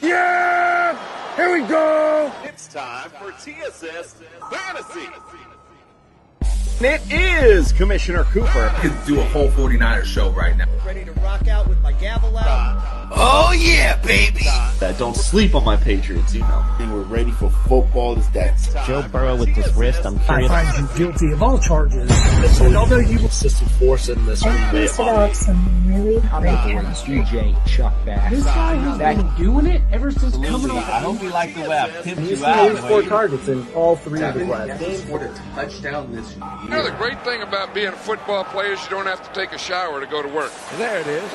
Yeah! Here we go! It's time for TSS Fantasy. It is Commissioner Cooper. I could do a whole 49ers show right now. Ready to rock out with my gavel out. Oh, yeah, baby. Don't sleep on my Patriots, you know. We're ready for football. That's Joe Burrow with this wrist, I'm curious. I find you guilty of all charges. although you consistent force in this I'm really DJ Chuck Bass. This guy has been doing it ever since coming off. I hope you like the way I pimped He's you out. got 4 targets in all 3 of his last games. Scored a touchdown this year. You know, the great thing about being a football player is you don't have to take a shower to go to work. There it is.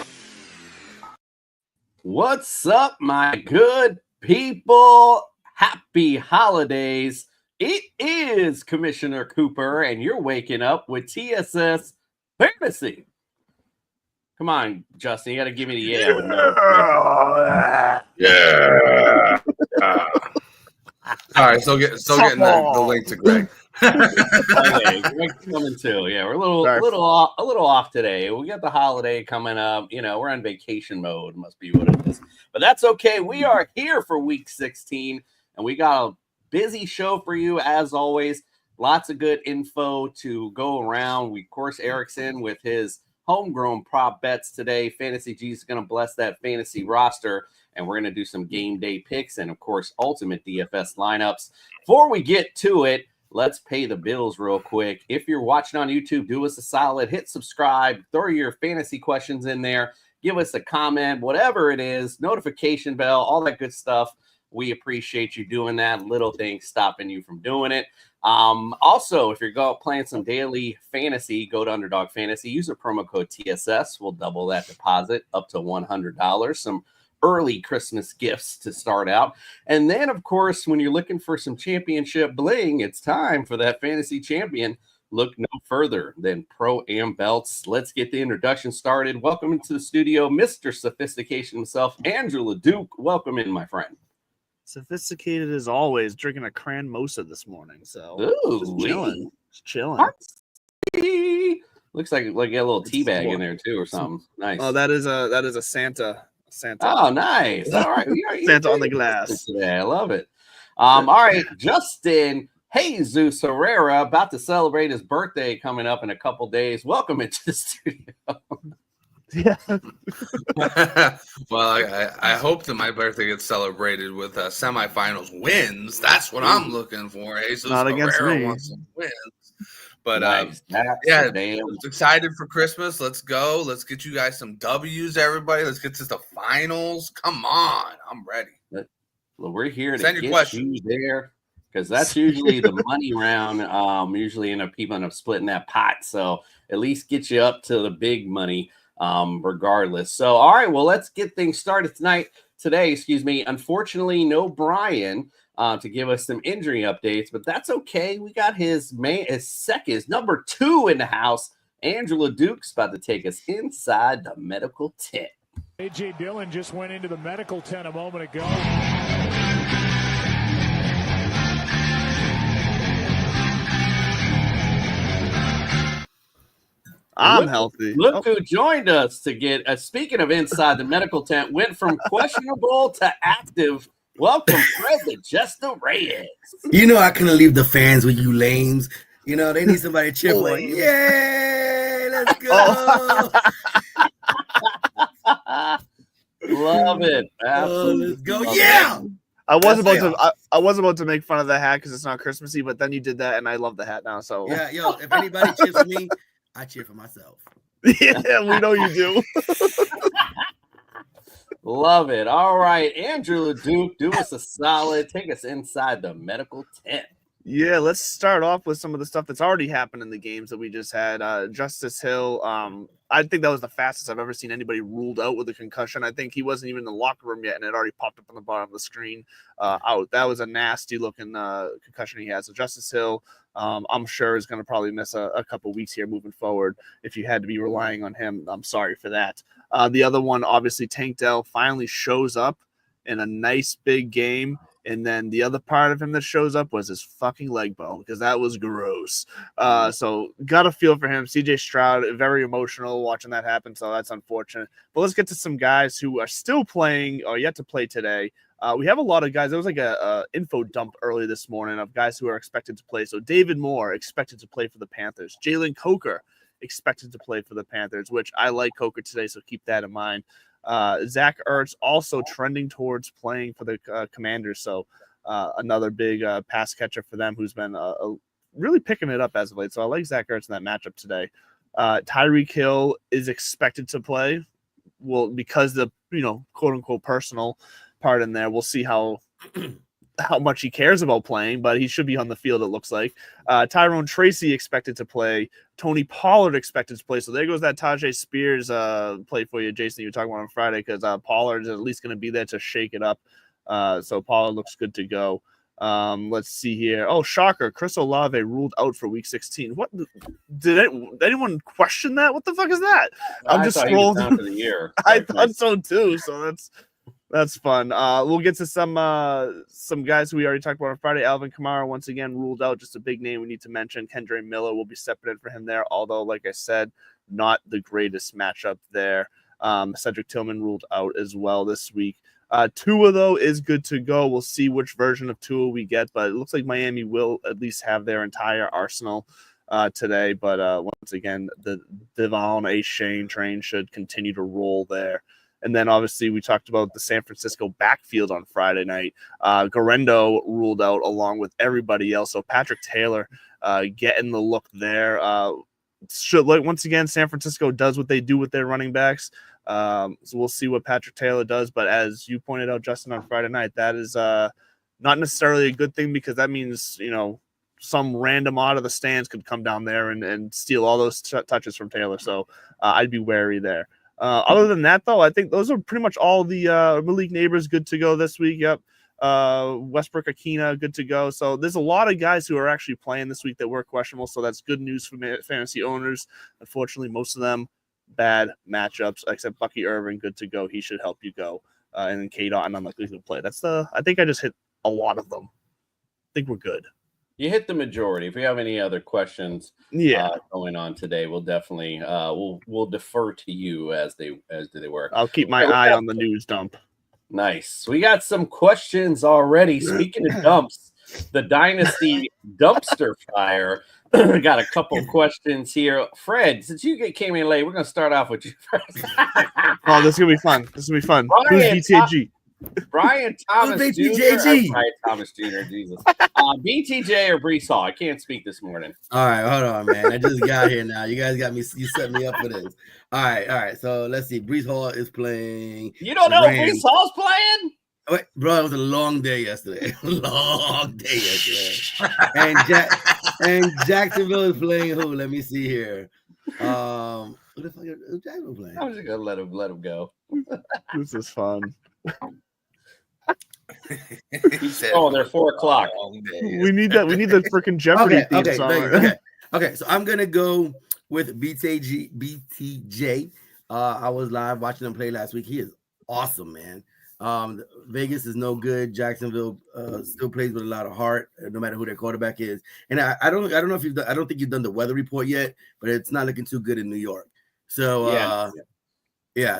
What's up, my good people? Happy holidays. It is Commissioner Cooper, and you're waking up with TSS Fantasy. Come on, Justin, you got to give me the Yeah. All right, still getting the link to Greg. Okay, Greg's coming too. Yeah, we're a little off today. We got the holiday coming up. You know, we're on vacation mode. Must be what it is, but that's okay. We are here for week 16, and we got a busy show for you as always. Lots of good info to go around. Of course, Eric's in with his homegrown prop bets today. Fantasy G is going to bless that fantasy roster, and we're going to do some game day picks and, of course, ultimate DFS lineups. Before we get to it, let's pay the bills real quick. If you're watching on YouTube, do us a solid, hit subscribe, throw your fantasy questions in there, give us a comment, whatever it is, notification bell, all that good stuff. We appreciate you doing that. Little things stopping you from doing it. Also, if you're playing some daily fantasy, go to Underdog Fantasy. Use a promo code TSS. We'll double that deposit up to $100. Some early Christmas gifts to start out. And then, of course, when you're looking for some championship bling, it's time for that fantasy champion. Look no further than Pro-Am Belts. Let's get the introduction started. Welcome into the studio, Mr. Sophistication himself, Andrew LeDuc. Welcome in, my friend. Sophisticated as always, drinking a Cran Mosa this morning. So Ooh, just chilling. Looks like you got a little tea bag in there too, or something. Nice. Oh, that is a Santa. Oh, nice. All right, Santa on the glass. Today, I love it. All right, Justin Jesus Herrera about to celebrate his birthday coming up in a couple days. Welcome into the studio. Yeah. Well, I hope that my birthday gets celebrated with semifinals wins. That's what I'm looking for. Jesus Not against Herrera me. wants some wins. But Nice. yeah, Damn. excited for Christmas. Let's go. Let's get you guys some W's, everybody. Let's get to the finals. Come on, I'm ready. Well, we're here to Send your get questions. you there because that's usually the money round. Usually people end up splitting that pot. So at least get you up to the big money regardless. So, all right, well, let's get things started today. Unfortunately, no Brian to give us some injury updates, but that's okay. We got his number 2 in the house. Angela Duke's about to take us inside the medical tent. A.J. Dillon just went into the medical tent a moment ago. I'm healthy. Look who joined us to get, speaking of inside the medical tent, went from questionable to active. Welcome, Fred the Jester Reyes. You know I couldn't leave the fans with you lames. You know, they need somebody to cheer for. Yay, let's go. Love it. Absolutely. Let's go. Yeah. I was about to make fun of the hat because it's not Christmassy, but then you did that, and I love the hat now. So Yeah, yo, if anybody cheers for me, I cheer for myself. yeah, we know you do. Love it. All right, Andrew LeDuc, do us a solid. Take us inside the medical tent. Yeah, let's start off with some of the stuff that's already happened in the games that we just had. Justice Hill, I think that was the fastest I've ever seen anybody ruled out with a concussion. I think he wasn't even in the locker room yet, and it already popped up on the bottom of the screen out. That was a nasty-looking concussion he had. So Justice Hill, I'm sure is going to probably miss a couple weeks here moving forward. If you had to be relying on him, I'm sorry for that. The other one, obviously, Tank Dell finally shows up in a nice big game. And then the other part of him that shows up was his fucking leg bone, because that was gross. So got a feel for him. CJ Stroud, very emotional watching that happen, so that's unfortunate. But let's get to some guys who are still playing or yet to play today. We have a lot of guys. There was like a info dump early this morning of guys who are expected to play. So David Moore expected to play for the Panthers. Jalen Coker expected to play for the Panthers, which I like Coker today, so keep that in mind. Zach Ertz also trending towards playing for the Commanders, so another big pass catcher for them who's been really picking it up as of late. So I like Zach Ertz in that matchup today. Tyreek Hill is expected to play. Well, because the quote unquote personal part in there, we'll see how much he cares about playing, but he should be on the field, it looks like. Tyrone Tracy expected to play. Tony Pollard expected to play. So there goes that Tajay Spears play for you, Jason, you were talking about on Friday, because Pollard is at least going to be there to shake it up. So Pollard looks good to go. Let's see here. Oh, shocker. Chris Olave ruled out for week 16. What did anyone question that? What the fuck is that? I'm just scrolling down for the year. I thought so too. So that's fun. We'll get to some guys who we already talked about on Friday. Alvin Kamara once again ruled out. Just a big name we need to mention. Kendre Miller will be stepping in for him there, although, like I said, not the greatest matchup there. Cedric Tillman ruled out as well this week. Tua, though, is good to go. We'll see which version of Tua we get, but it looks like Miami will at least have their entire arsenal today. But once again, the Devon A. Shane train should continue to roll there. And then, obviously, we talked about the San Francisco backfield on Friday night. Garendo ruled out along with everybody else. So Patrick Taylor getting the look there. Once again, San Francisco does what they do with their running backs. So we'll see what Patrick Taylor does. But as you pointed out, Justin, on Friday night, that is not necessarily a good thing, because that means, some random out of the stands could come down there and steal all those touches from Taylor. So I'd be wary there. Other than that, though, I think those are pretty much all the Malik Neighbors good to go this week. Yep. Westbrook Akina good to go. So there's a lot of guys who are actually playing this week that were questionable. So that's good news for fantasy owners. Unfortunately, most of them bad matchups, except Bucky Irving good to go. He should help you go. And then K-Dot unlikely to play. I think I just hit a lot of them. I think we're good. You hit the majority. If we have any other questions going on today, we'll definitely we'll defer to you as they work. I'll keep my eye on the news dump. Nice. We got some questions already. Speaking of dumps, the Dynasty dumpster fire. Got a couple questions here. Fred, since you came in late, we're going to start off with you first. Oh, this is going to be fun. Who's BTG? Brian Thomas BTJG. Brian Thomas Jr. Jesus. BTJ or Brees Hall? I can't speak this morning. All right, hold on, man. I just got here now. You guys got me. You set me up for this. All right. So let's see. Brees Hall is playing. You don't know Brees Hall's playing? Wait, bro, it was a long day yesterday. And Jacksonville is playing who? Let me see here. What the fuck is Jacksonville playing? I'm just gonna let him go. This is fun. He said, they're 4:00. We need that. We need the freaking Jeopardy theme song. Okay. So I'm gonna go with BTJ. I was live watching him play last week. He is awesome, man. Vegas is no good. Jacksonville still plays with a lot of heart, no matter who their quarterback is. And I don't know if I don't think you've done the weather report yet, but it's not looking too good in New York. So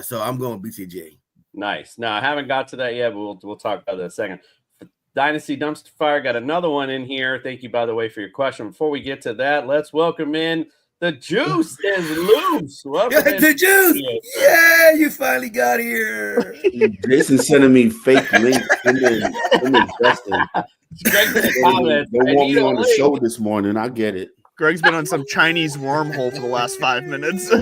so I'm going BTJ. Nice. No, I haven't got to that yet, but we'll talk about that in a second. Dynasty Dumpster Fire got another one in here. Thank you, by the way, for your question. Before we get to that, let's welcome in the Juice is loose. The Juice. Yeah, you finally got here. Jason sending me fake links. Justin. Greg's in the comments. They want me on the show this morning. I get it. Greg's been on some Chinese wormhole for the last 5 minutes.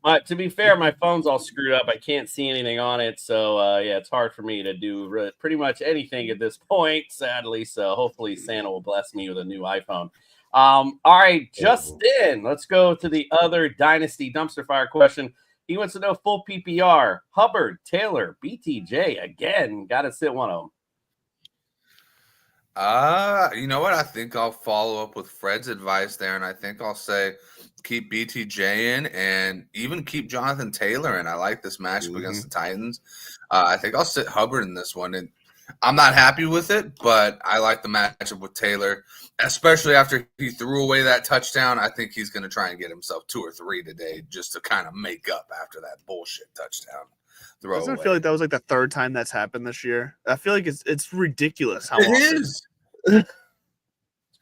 But to be fair, my phone's all screwed up. I can't see anything on it. So, it's hard for me to do pretty much anything at this point, sadly. So hopefully Santa will bless me with a new iPhone. All right, Justin, let's go to the other Dynasty Dumpster Fire question. He wants to know full PPR. Hubbard, Taylor, BTJ. Again, got to sit one of them. You know what? I think I'll follow up with Fred's advice there, and I think I'll say keep BTJ in and even keep Jonathan Taylor in. I like this matchup against the Titans. I think I'll sit Hubbard in this one. And I'm not happy with it, but I like the matchup with Taylor, especially after he threw away that touchdown. I think he's going to try and get himself 2 or 3 today just to kind of make up after that bullshit touchdown. Doesn't it feel like that was like the 3rd time that's happened this year? I feel like it's ridiculous how it often. is.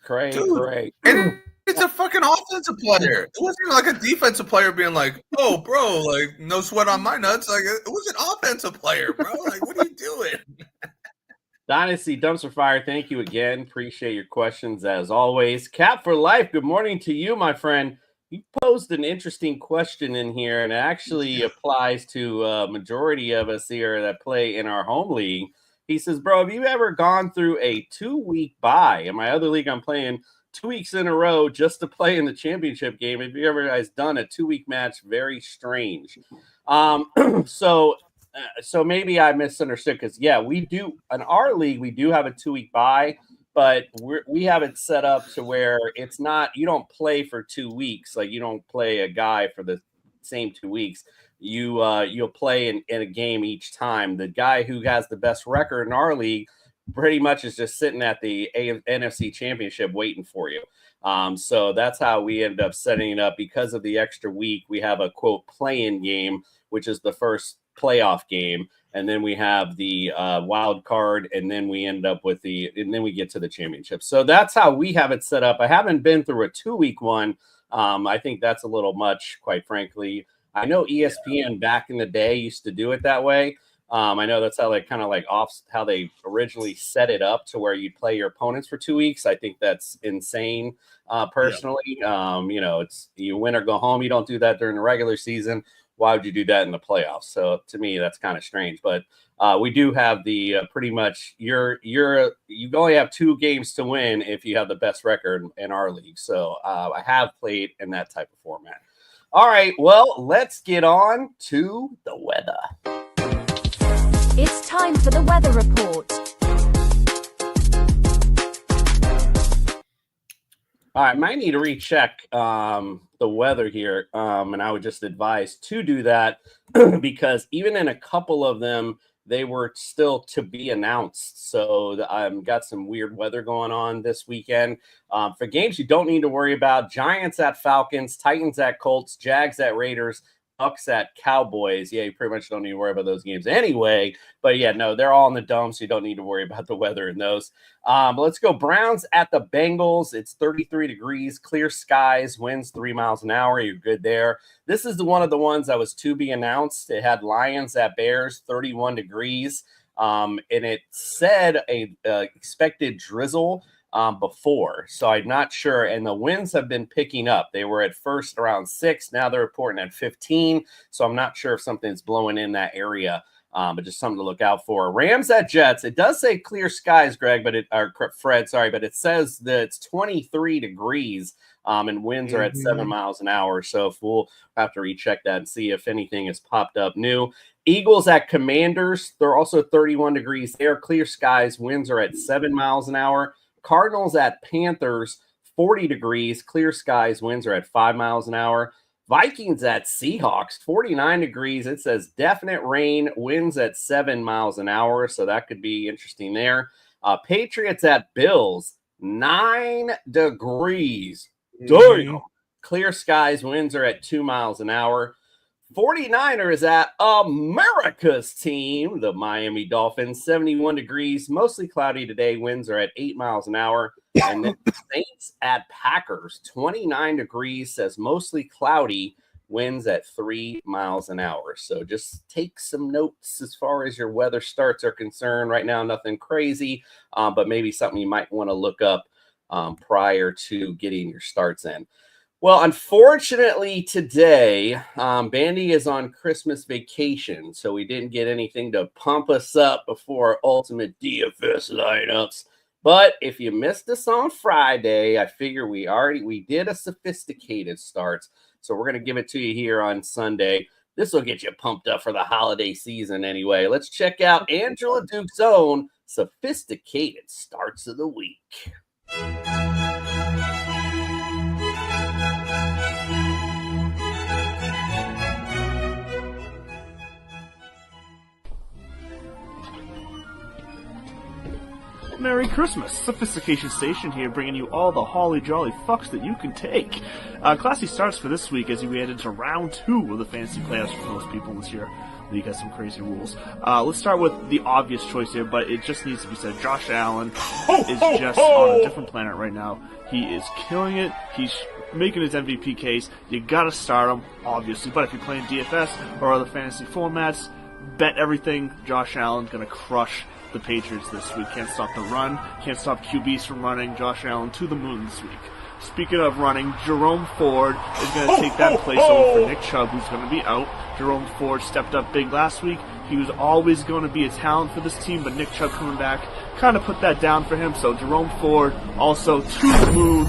Cray. And it's a fucking offensive player. It wasn't even like a defensive player being like, "Oh, bro, like no sweat on my nuts." Like it was an offensive player, bro. Like, what are you doing? Dynasty Dumpster Fire, thank you again. Appreciate your questions as always. Cap for Life, good morning to you, my friend. You posed an interesting question in here, and it actually applies to a majority of us here that play in our home league. He says, bro, have you ever gone through a 2-week bye? In my other league, I'm playing 2 weeks in a row just to play in the championship game. Have you ever guys done a 2-week match? Very strange. So maybe I misunderstood because, yeah, we do in our league, we do have a 2-week bye, but we have it set up to where it's not, you don't play for 2 weeks. Like you don't play a guy for the same 2 weeks. You'll play in a game each time. The guy who has the best record in our league pretty much is just sitting at the NFC Championship waiting for you. So that's how we ended up setting it up. Because of the extra week, we have a quote play-in game, which is the first playoff game, and then we have the wild card, and then we end up with and then we get to the championship. So that's how we have it set up. I haven't been through a 2-week one. I think that's a little much, quite frankly. I know ESPN back in the day used to do it that way. I know that's how they kind of like how they originally set it up to where you play your opponents for 2 weeks. I think that's insane. Personally, it's you win or go home. You don't do that during the regular season. Why would you do that in the playoffs? So to me, that's kind of strange. But we do have the pretty much you only have 2 games to win if you have the best record in our league. So I have played in that type of format. All right, well, let's get on to the weather. It's time for the weather report. All right, might need to recheck the weather here, and I would just advise to do that because even in a couple of them, they were still to be announced. So I've got some weird weather going on this weekend. For games you don't need to worry about, Giants at Falcons, Titans at Colts, Jags at Raiders, Bucks at Cowboys. Yeah, you pretty much don't need to worry about those games anyway. But yeah, no, they're all in the dome, so you don't need to worry about the weather in those. But let's go. Browns at the Bengals. It's 33 degrees, clear skies, winds 3 miles an hour. You're good there. This is one of the ones that was to be announced. It had Lions at Bears, 31 degrees. And it said a expected drizzle before, so I'm not sure. And the winds have been picking up. They were at first around 6, now they're reporting at 15. So I'm not sure if something's blowing in that area, but just something to look out for. Rams at Jets. It does say clear skies, Greg, Fred, sorry, but it says that it's 23 degrees. And winds are at 7 miles an hour. So if we'll have to recheck that and see if anything has popped up new. Eagles at Commanders. They're also 31 degrees. They are clear skies. Winds are at 7 miles an hour. Cardinals at Panthers, 40 degrees, clear skies, winds are at 5 miles an hour. Vikings at Seahawks, 49 degrees. It says definite rain, winds at 7 miles an hour. So that could be interesting there. Patriots at Bills, 9 degrees. Damn. Clear skies, winds are at 2 miles an hour. 49ers at America's team, the Miami Dolphins, 71 degrees, mostly cloudy today. Winds are at 8 miles an hour. And then Saints at Packers, 29 degrees, says mostly cloudy, winds at 3 miles an hour. So just take some notes as far as your weather starts are concerned. Right now, nothing crazy, but maybe something you might want to look up prior to getting your starts in. Well, unfortunately, today, Bandy is on Christmas vacation, so we didn't get anything to pump us up before ultimate DFS lineups. But if you missed us on Friday, I figure we did a sophisticated starts, so we're going to give it to you here on Sunday. This will get you pumped up for the holiday season anyway. Let's check out Angela Duke's own sophisticated starts of the week. Merry Christmas. Sophistication Station here, bringing you all the holly jolly fucks that you can take. Classy starts for this week as we head into round 2 of the fantasy playoffs for most people this year. League has some crazy rules. Let's start with the obvious choice here, but it just needs to be said. Josh Allen is just on a different planet right now. He is killing it. He's making his MVP case. You gotta start him, obviously. But if you're playing DFS or other fantasy formats, bet everything. Josh Allen's gonna crush the Patriots this week. Can't stop the run. Can't stop QBs from running. Josh Allen to the moon this week. Speaking of running, Jerome Ford is going to take that place over for Nick Chubb, who's going to be out. Jerome Ford stepped up big last week. He was always going to be a talent for this team, but Nick Chubb coming back kind of put that down for him. So Jerome Ford also to the moon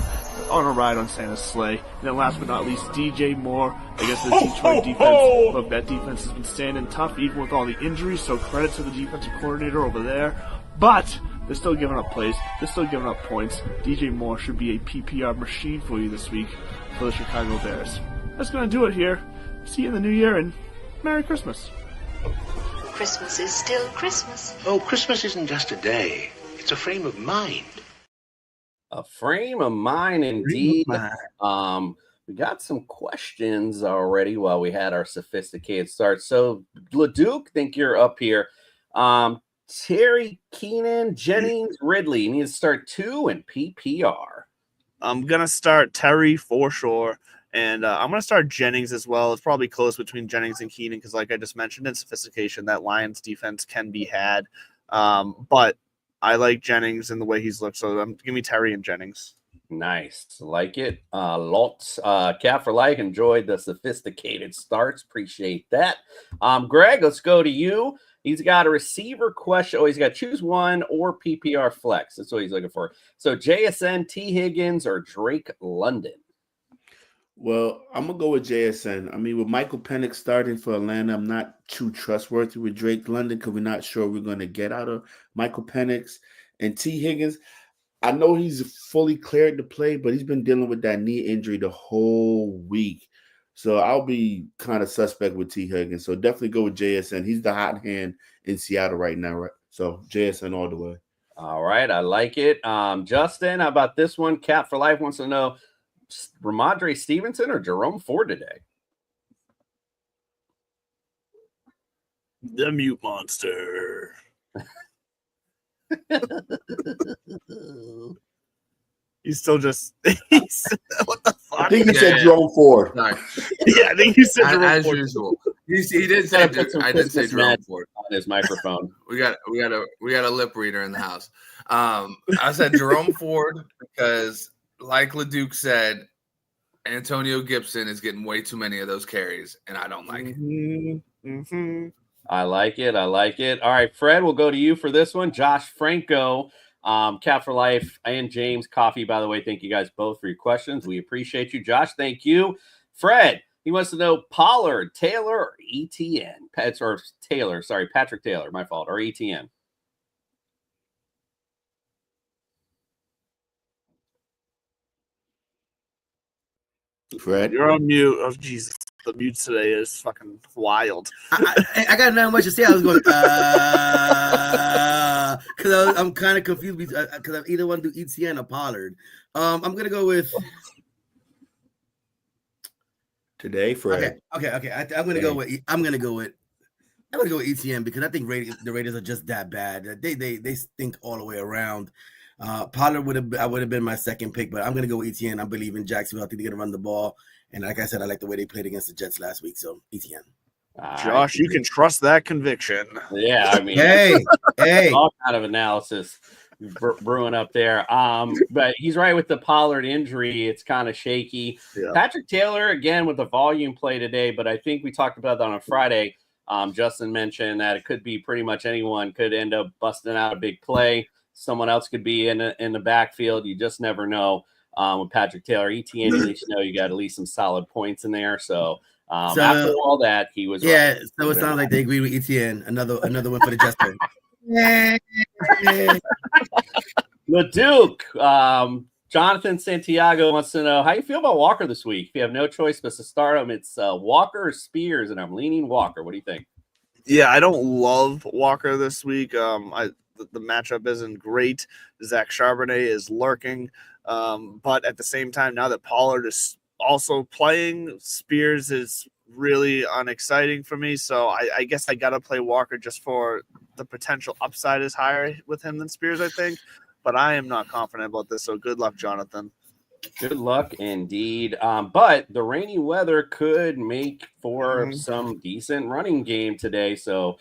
on a ride on Santa's sleigh. And then last but not least, DJ Moore against the Detroit defense. Look, that defense has been standing tough even with all the injuries, so credit to the defensive coordinator over there. But they're still giving up plays. They're still giving up points. DJ Moore should be a PPR machine for you this week for the Chicago Bears. That's going to do it here. See you in the new year, and Merry Christmas. Christmas is still Christmas. Oh, Christmas isn't just a day. It's a frame of mind. A frame of mind, indeed. We got some questions already while we had our sophisticated start. So, LeDuc, think you're up here. Terry, Keenan, Jennings, Ridley. You need to start 2 in PPR. I'm going to start Terry for sure. And I'm going to start Jennings as well. It's probably close between Jennings and Keenan because, like I just mentioned, in sophistication, that Lions defense can be had. But I like Jennings and the way he's looked. So give me Terry and Jennings. Nice. Like it. Lots. Cat for Life enjoyed the sophisticated starts. Appreciate that. Greg, let's go to you. He's got a receiver question. Oh, he's got choose one or PPR flex. That's what he's looking for. So JSN, T. Higgins, or Drake London? Well, I'm going to go with JSN. I mean, with Michael Penix starting for Atlanta, I'm not too trustworthy with Drake London because we're not sure we're going to get out of Michael Penix. And T. Higgins, I know he's fully cleared to play, but he's been dealing with that knee injury the whole week. So I'll be kind of suspect with T. Higgins. So definitely go with JSN. He's the hot hand in Seattle right now, right? So JSN all the way. All right, I like it. Justin, how about this one? Cat for Life wants to know, Ramondre Stevenson or Jerome Ford today? The mute monster. He's still just. What the fuck? I think he said Jerome Ford. Yeah, I think you said Jerome as Ford. usual. He did say. I did say Jerome Ford on his microphone. we got a lip reader in the house. I said Jerome Ford because, like LeDuc said, Antonio Gibson is getting way too many of those carries, and I don't like it. Mm-hmm. I like it. All right, Fred, we'll go to you for this one. Josh Franco, Cat for Life, and James Coffee, by the way, thank you guys both for your questions. We appreciate you. Josh, thank you. Fred, he wants to know Pollard, Taylor, or ETN? Patrick Taylor, my fault, or ETN? Fred, you're on mute. Oh, Jesus. The mute today is fucking wild. I got not much to say. I was going, because I'm kind of confused because I either want to do ETN or Pollard. I'm going to go with today, Fred. Okay. I'm going to go with ETN because I think the Raiders are just that bad. They stink all the way around. Pollard would have been my second pick, but I'm going to go with ETN. I believe in Jacksonville. I think they're going to run the ball. And like I said, I like the way they played against the Jets last week. So ETN. Josh, you can trust that conviction. Yeah, I mean, hey, all kind of analysis brewing up there. But he's right with the Pollard injury. It's kind of shaky. Yeah. Patrick Taylor, again, with the volume play today, but I think we talked about that on Friday. Justin mentioned that it could be pretty much anyone could end up busting out a big play. Someone else could be in the backfield. You just never know. With Patrick Taylor, ETN, at least you got at least some solid points in there. So after all that, he was right. So it sounds like they agree with ETN. Another win for the Jets. LeDuc, Jonathan Santiago wants to know how you feel about Walker this week. If you have no choice but to start him, it's Walker or Spears, and I'm leaning Walker. What do you think? Yeah, I don't love Walker this week. the matchup isn't great. Zach Charbonnet is lurking. But at the same time, now that Pollard is also playing, Spears is really unexciting for me. So I guess I got to play Walker just for the potential upside is higher with him than Spears, I think. But I am not confident about this. So good luck, Jonathan. Good luck indeed. But the rainy weather could make for some decent running game today. So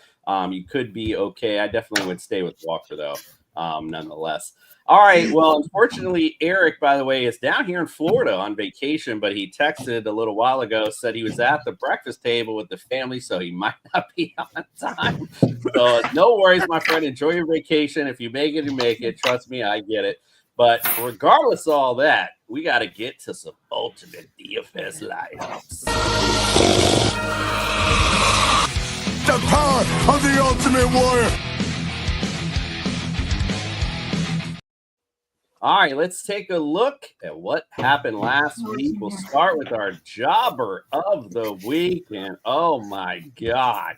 you could be okay. I definitely would stay with Walker, though, nonetheless. All right. Well, unfortunately, Eric, by the way, is down here in Florida on vacation, but he texted a little while ago, said he was at the breakfast table with the family, so he might not be on time. So no worries, my friend. Enjoy your vacation. If you make it, you make it. Trust me, I get it. But regardless of all that, we got to get to some ultimate DFS lineups. The power of the Ultimate Warrior. All right, let's take a look at what happened last week. We'll start with our jobber of the week. And oh my God,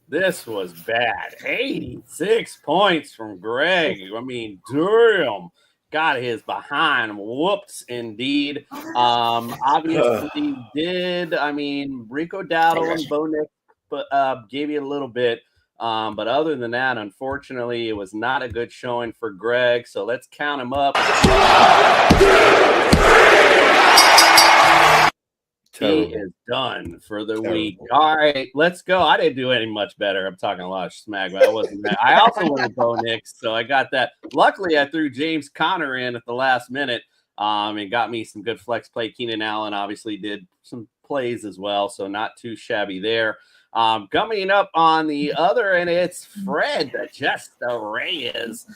this was bad. 86 points from Greg. I mean, damn. Got his behind. Whoops, indeed. Obviously did. I mean, Rico Dowdle and Bo Nix gave you a little bit. But other than that, unfortunately, it was not a good showing for Greg. So let's count him up. Terrible. He is done for the week. All right, let's go. I didn't do any much better. I'm talking a lot of smack, but I wasn't that. I also went with Bo Nix, so I got that. Luckily, I threw James Conner in at the last minute. It got me some good flex play. Keenan Allen obviously did some plays as well, so not too shabby there. Coming up on the other, and it's Fred, just the Reyes.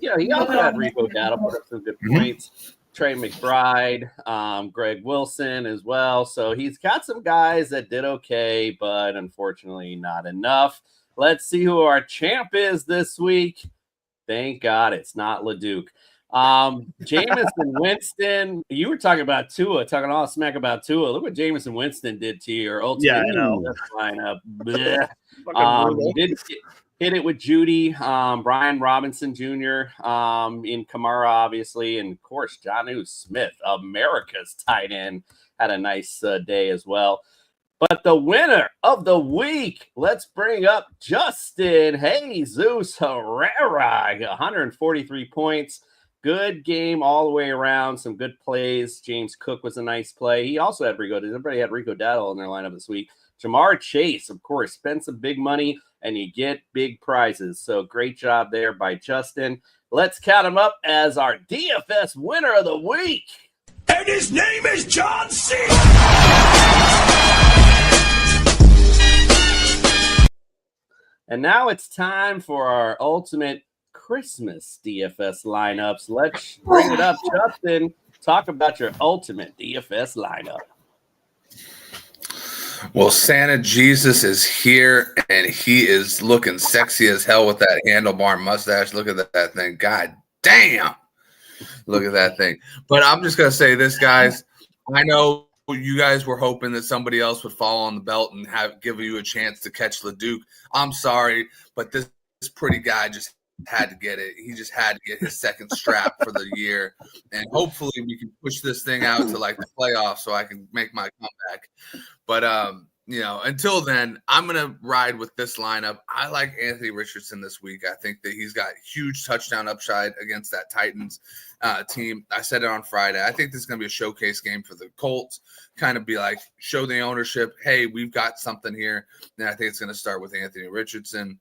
He also had Rico Dowdle put up some good points. Trey McBride, Greg Wilson as well. So he's got some guys that did okay, but unfortunately not enough. Let's see who our champ is this week. Thank God it's not LeDuc. Jameis Winston, you were talking about Tua, talking all smack about Tua. Look what Jameis Winston did to your ultimate lineup. Did hit it with Judy, Brian Robinson Jr., in Kamara, obviously, and of course, Jonnu Smith, America's tight end, had a nice day as well. But the winner of the week, let's bring up Justin Jesus Herrera, 143 points. Good game all the way around. Some good plays. James Cook was a nice play. He also had Rico. Everybody had Rico Dowdle in their lineup this week. Jamar Chase, of course, spent some big money, and you get big prizes. So great job there by Justin. Let's count him up as our DFS winner of the week. And his name is John C. And now it's time for our ultimate Christmas DFS lineups. Let's bring it up, Justin. Talk about your ultimate DFS lineup. Well, Santa Jesus is here, and he is looking sexy as hell with that handlebar mustache. Look at that thing. God damn. Look at that thing. But I'm just going to say this, guys. I know you guys were hoping that somebody else would fall on the belt and give you a chance to catch LeDuc. I'm sorry, but this pretty guy just had to get it. He just had to get his second strap for the year. And hopefully we can push this thing out to like the playoffs so I can make my comeback. But, until then, I'm going to ride with this lineup. I like Anthony Richardson this week. I think that he's got huge touchdown upside against that Titans team. I said it on Friday. I think this is going to be a showcase game for the Colts. Kind of be like, show the ownership, hey, we've got something here. And I think it's going to start with Anthony Richardson.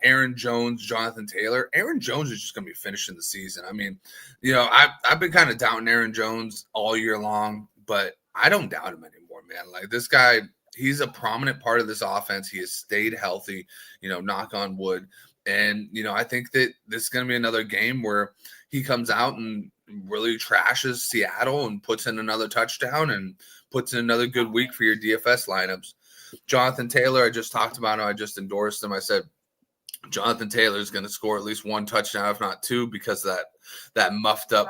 Aaron Jones, Jonathan Taylor. Aaron Jones is just going to be finishing the season. I mean, I've been kind of doubting Aaron Jones all year long, but I don't doubt him anymore, man. Like this guy, he's a prominent part of this offense. He has stayed healthy, knock on wood. And, I think that this is going to be another game where he comes out and really trashes Seattle and puts in another touchdown and puts in another good week for your DFS lineups. Jonathan Taylor, I just talked about him. I just endorsed him. I said, Jonathan Taylor is going to score at least one touchdown, if not two, because that muffed up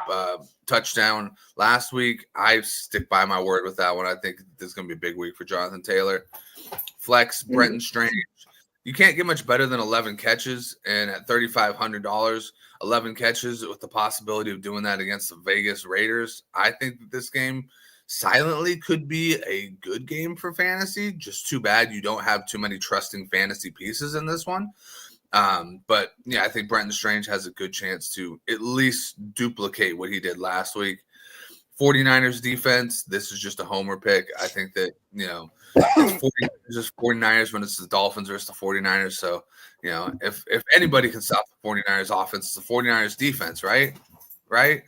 touchdown last week. I stick by my word with that one. I think this is going to be a big week for Jonathan Taylor. Flex, Brenton Strange. You can't get much better than 11 catches, and at $3,500, 11 catches with the possibility of doing that against the Vegas Raiders. I think that this game silently could be a good game for fantasy. Just too bad you don't have too many trusting fantasy pieces in this one. But yeah, I think Brenton Strange has a good chance to at least duplicate what he did last week. 49ers defense, this is just a homer pick. I think that, it's 49ers when it's the Dolphins versus the 49ers. So, if anybody can stop the 49ers offense, it's the 49ers defense, right? Right?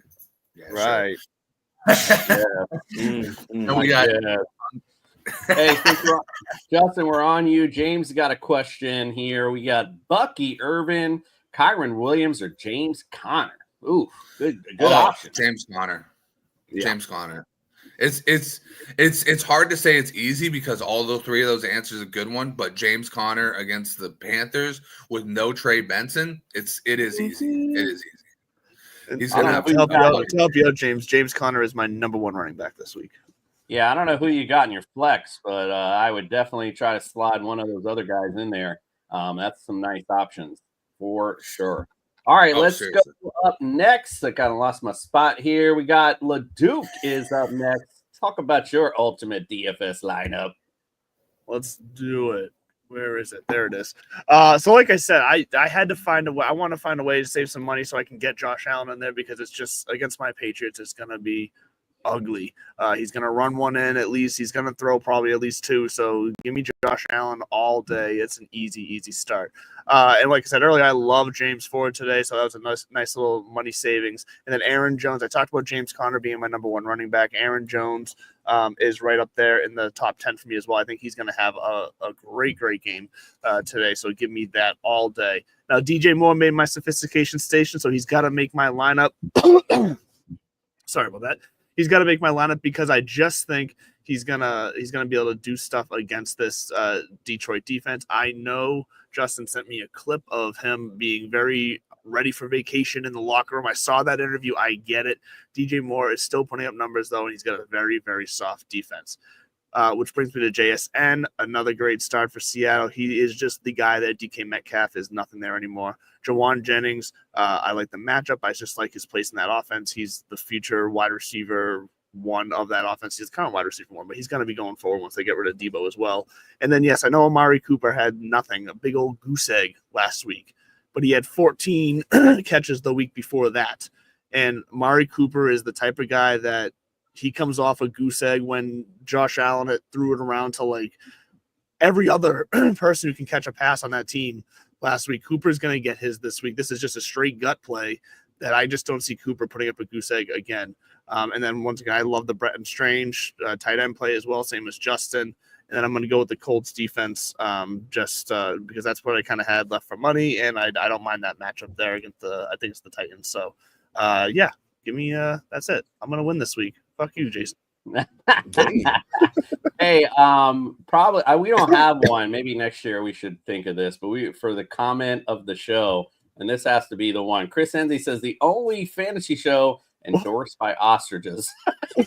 Yeah, right. Sure. And we got Hey, Justin, we're on you. James got a question here. We got Bucky Irvin, Kyron Williams, or James Conner. Ooh, good option. James Conner. Yeah. James Conner. It's hard to say it's easy because all those three of those answers are a good one, but James Conner against the Panthers with no Trey Benson, it is easy. It is easy. He's gonna have to help you out, James. James Conner is my number one running back this week. Yeah, I don't know who you got in your flex, but I would definitely try to slide one of those other guys in there. That's some nice options for sure. All right, let's go up next. I kind of lost my spot here. We got LeDuc is up next. Talk about your ultimate DFS lineup. Let's do it. Where is it? There it is. So like I said, I had to find a way. I want to find a way to save some money so I can get Josh Allen in there because it's just against my Patriots. It's going to be ugly. He's going to run one in at least. He's going to throw probably at least two. So give me Josh Allen all day. It's an easy start. And like I said earlier, I love James Ford today. So that was a nice little money savings. And then Aaron Jones. I talked about James Conner being my number one running back. Aaron Jones is right up there in the top 10 for me as well. I think he's going to have a great game today. So give me that all day. Now, DJ Moore made my sophistication station, so he's got to make my lineup. Sorry about that. He's got to make my lineup because I just think he's gonna be able to do stuff against this Detroit defense. I know Justin sent me a clip of him being very ready for vacation in the locker room. I saw that interview. I get it. DJ Moore is still putting up numbers though, and he's got a very, very soft defense. Which brings me to JSN, another great start for Seattle. He is just the guy that DK Metcalf is nothing there anymore. Jawan Jennings, I like the matchup. I just like his place in that offense. He's the future wide receiver one of that offense. He's kind of wide receiver one, but he's going to be going forward once they get rid of Debo as well. And then, yes, I know Amari Cooper had nothing, a big old goose egg last week, but he had 14 catches the week before that. And Amari Cooper is the type of guy that he comes off a goose egg when Josh Allen threw it around to like every other person who can catch a pass on that team last week. Cooper's going to get his this week. This is just a straight gut play that I just don't see Cooper putting up a goose egg again. And then once again, I love the Bretton Strange tight end play as well, same as Justin. And then I'm going to go with the Colts defense just because that's what I kind of had left for money. And I don't mind that matchup there against I think it's the Titans. So, yeah, give me that's it. I'm going to win this week. Fuck you, Jason. Hey, probably we don't have one. Maybe next year we should think of this. But for the comment of the show, and this has to be the one. Chris Enzi says the only fantasy show endorsed by ostriches. I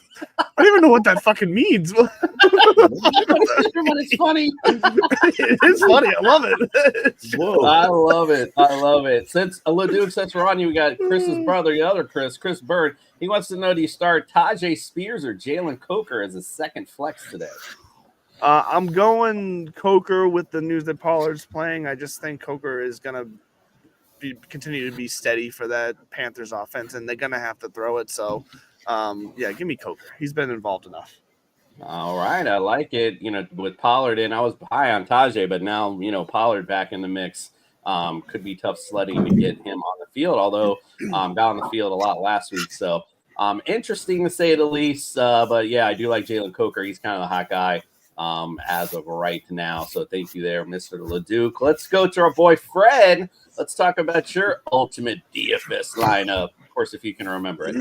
don't even know what that fucking means. But it's funny. It is funny. I love it. Whoa. I love it. Since we're on you, we got Chris's brother, the other Chris Bird. He wants to know, do you start Tajay Spears or Jalen Coker as a second flex today? I'm going Coker with the news that Pollard's playing. I just think Coker is going to continue to be steady for that Panthers offense, and they're going to have to throw it. So, yeah, give me Coker. He's been involved enough. All right, I like it. With Pollard in, I was high on Tajay, but now, Pollard back in the mix could be tough sledding to get him on the field, although got on the field a lot last week. So, interesting to say the least. But, yeah, I do like Jalen Coker. He's kind of the hot guy as of right now. So, thank you there, Mr. LeDuc. Let's go to our boy Fred. Let's talk about your ultimate DFS lineup. Of course, if you can remember it.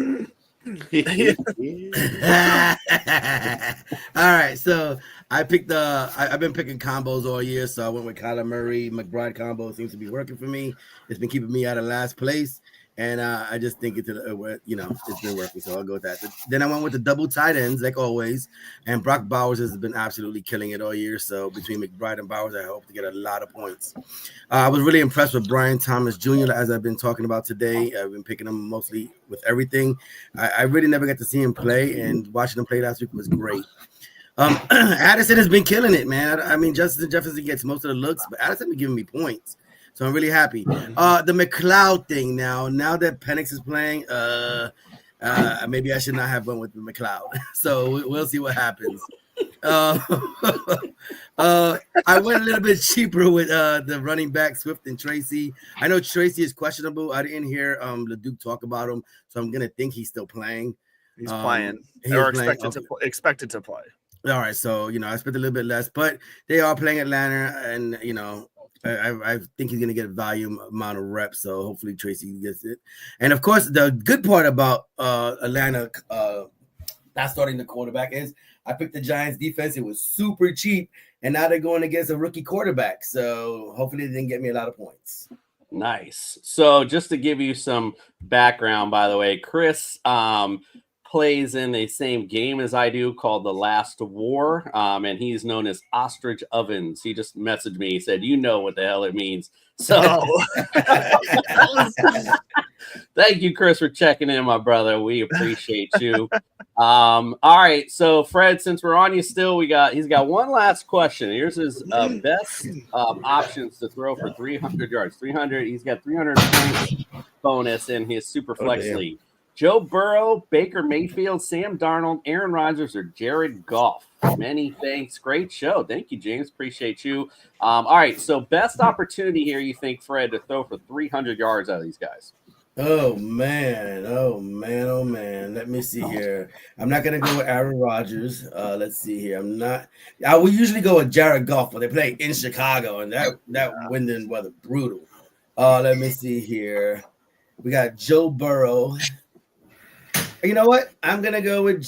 All right, so I've been picking combos all year, so I went with Kyler Murray McBride combo. Seems to be working for me. It's been keeping me out of last place, And I just think it's been working, so I'll go with that. Then I went with the double tight ends, like always, and Brock Bowers has been absolutely killing it all year. So between McBride and Bowers, I hope to get a lot of points. I was really impressed with Brian Thomas Jr., as I've been talking about today. I've been picking him mostly with everything. I really never got to see him play, and watching him play last week was great. Addison has been killing it, man. I mean, Justin Jefferson gets most of the looks, but Addison been giving me points. So I'm really happy. The McLeod thing now that Penix is playing, maybe I should not have went with the McLeod. So we'll see what happens. I went a little bit cheaper with the running back Swift and Tracy. I know Tracy is questionable. I didn't hear LeDuc talk about him, so I'm gonna think he's still playing. He's playing, or expected to play. All right, so I spent a little bit less, but they are playing Atlanta, and I think he's going to get a volume amount of reps, so hopefully Tracy gets it. And, of course, the good part about Atlanta not starting the quarterback is I picked the Giants defense. It was super cheap, and now they're going against a rookie quarterback. So hopefully they didn't get me a lot of points. Nice. So just to give you some background, by the way, Chris plays in the same game as I do called The Last War, and he's known as Ostrich Ovens. He just messaged me. He said, "You know what the hell it means." So thank you, Chris, for checking in, my brother. We appreciate you. All right, so Fred, since we're on you still, he's got one last question. Here's his best options to throw for 300 yards. 300. He's got 300 points bonus in his Super Flex League. Joe Burrow, Baker Mayfield, Sam Darnold, Aaron Rodgers, or Jared Goff. Many thanks. Great show. Thank you, James. Appreciate you. All right, so best opportunity here, you think, Fred, to throw for 300 yards out of these guys? Oh, man. Let me see here. I'm not going to go with Aaron Rodgers. Let's see here. I would usually go with Jared Goff, but they play in Chicago, and that wind and weather brutal. Let me see here. We got Joe Burrow. You know what? I'm going to go with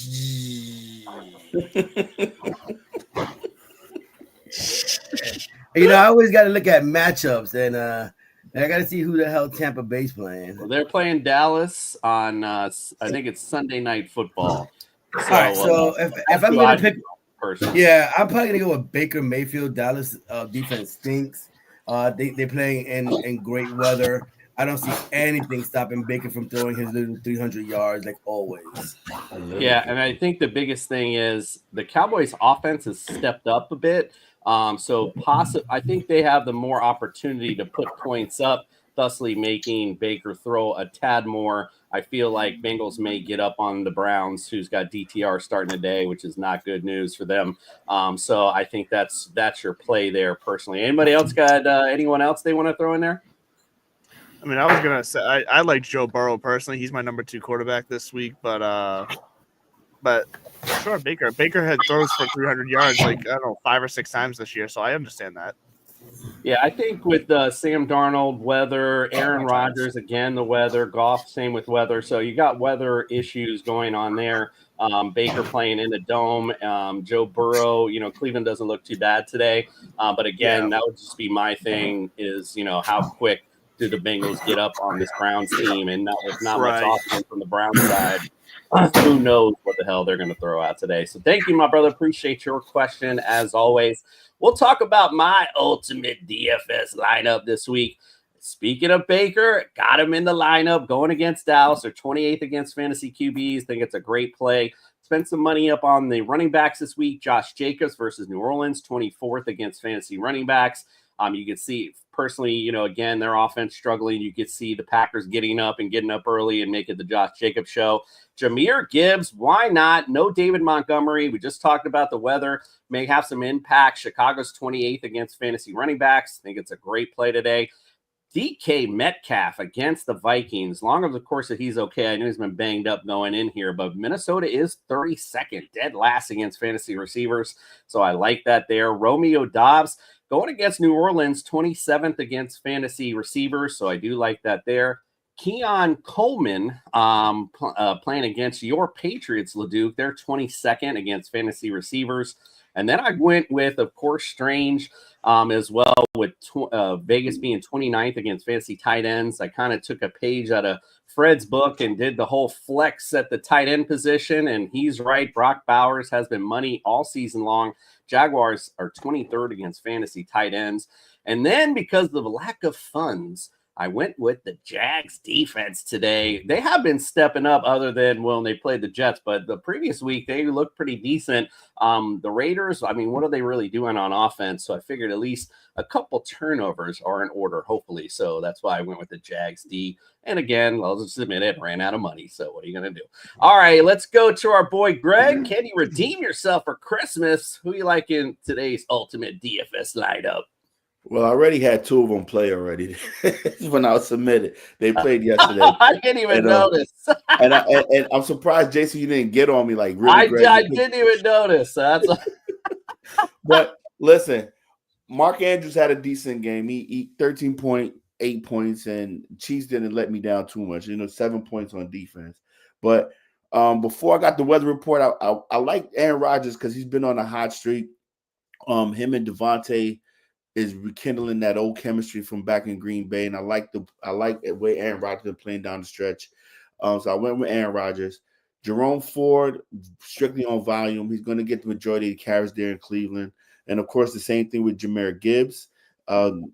I always got to look at matchups, and I got to see who the hell Tampa Bay's playing. Well, they're playing Dallas on, I think it's Sunday Night Football. All right, so if I'm going to pick I'm probably going to go with Baker Mayfield. Dallas defense stinks. They're playing in great weather. I don't see anything stopping Baker from throwing his little 300 yards like always. Yeah, and I think the biggest thing is the Cowboys' offense has stepped up a bit. So I think they have the more opportunity to put points up, thusly making Baker throw a tad more. I feel like Bengals may get up on the Browns, who's got DTR starting today, which is not good news for them. So I think that's your play there personally. Anybody else got anyone else they want to throw in there? I mean, I was gonna say I like Joe Burrow personally. He's my number 2 quarterback this week, but sure, Baker had throws for 300 yards like 5 or 6 times this year, so I understand that. Yeah, I think with Sam Darnold, weather, Aaron Rodgers again, the weather, Goff, same with weather. So you got weather issues going on there. Baker playing in the dome. Joe Burrow, Cleveland doesn't look too bad today, but again, that would just be my thing. Is how quick do the Bengals get up on this Browns team, and with not much offense from the Browns side, who knows what the hell they're going to throw out today. So thank you, my brother. Appreciate your question as always. We'll talk about my ultimate DFS lineup this week. Speaking of Baker, got him in the lineup going against Dallas. They're 28th against fantasy QBs. Think it's a great play. Spent some money up on the running backs this week. Josh Jacobs versus New Orleans, 24th against fantasy running backs. You can see personally, again, their offense struggling. You could see the Packers getting up early and make it the Josh Jacobs show. Jahmyr Gibbs, why not? No David Montgomery. We just talked about the weather. May have some impact. Chicago's 28th against fantasy running backs. I think it's a great play today. DK Metcalf against the Vikings. Long as, of course, that he's okay. I know he's been banged up going in here, but Minnesota is 32nd, dead last against fantasy receivers. So I like that there. Romeo Doubs going against New Orleans, 27th against fantasy receivers. So I do like that there. Keon Coleman playing against your Patriots, LeDuc. They're 22nd against fantasy receivers. And then I went with, of course, Strange as well, with Vegas being 29th against fantasy tight ends. I kind of took a page out of Fred's book and did the whole flex at the tight end position. And he's right. Brock Bowers has been money all season long. Jaguars are 23rd against fantasy tight ends. And then because of the lack of funds, I went with the Jags defense today. They have been stepping up other than when they played the Jets, but the previous week they looked pretty decent. The Raiders, I mean, what are they really doing on offense? So I figured at least a couple turnovers are in order, hopefully. So that's why I went with the Jags D. And again, I'll just admit it, ran out of money. So what are you going to do? All right, let's go to our boy Greg. Can you redeem yourself for Christmas? Who you like in today's ultimate DFS lineup? Well, I already had two of them play already when I was submitted. They played yesterday. I didn't even notice. and I'm surprised, Jason, you didn't get on me like really. I didn't even notice. But listen, Mark Andrews had a decent game. He 13.8 points, and Chiefs didn't let me down too much. 7 points on defense. But before I got the weather report, I like Aaron Rodgers because he's been on a hot streak. Him and Devontae is rekindling that old chemistry from back in Green Bay, and I like the way Aaron Rodgers is playing down the stretch. So I went with Aaron Rodgers. Jerome Ford, strictly on volume. He's going to get the majority of the carries there in Cleveland. And, of course, the same thing with Jahmyr Gibbs.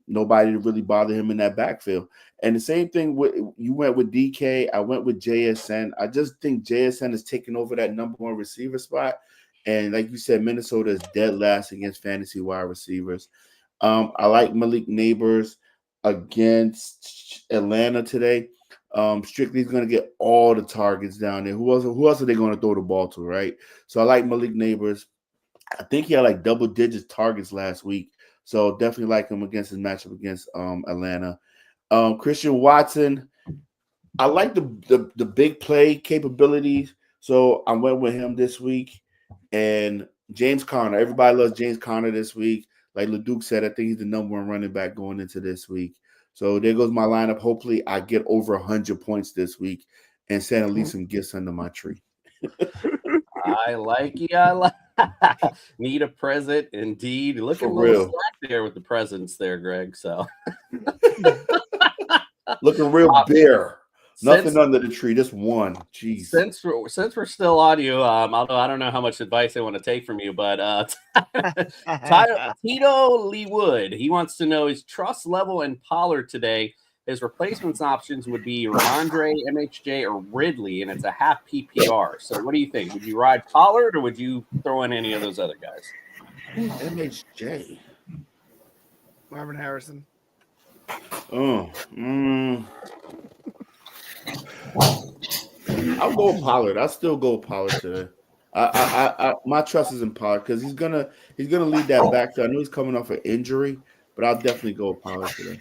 Nobody to really bother him in that backfield. And the same thing you went with DK. I went with JSN. I just think JSN is taking over that number one receiver spot. And like you said, Minnesota is dead last against fantasy wide receivers. I like Malik Neighbors against Atlanta today. Strictly's going to get all the targets down there. Who else are they going to throw the ball to, right? So I like Malik Neighbors. I think he had like double-digit targets last week. So definitely like him against his matchup against Atlanta. Christian Watson, I like the big play capabilities. So I went with him this week. And James Conner. Everybody loves James Conner this week. Like LeDuc said, I think he's the number one running back going into this week. So there goes my lineup. Hopefully I get over 100 points this week and send at least some gifts under my tree. I like you. Need a present, indeed. Looking a little slack there with the presents there, Greg. So looking real bare. Nothing under the tree, just one. Jeez. Since we're still on you, although I don't know how much advice I want to take from you, but Tito Lee Wood, he wants to know his trust level in Pollard today. His replacements options would be Ramondre, MHJ, or Ridley, and it's a half PPR. So what do you think? Would you ride Pollard, or would you throw in any of those other guys? MHJ. Marvin Harrison. I'll go with Pollard. I'll still go with Pollard today. My trust is in Pollard because he's gonna lead that back. I know he's coming off an injury, but I'll definitely go with Pollard today.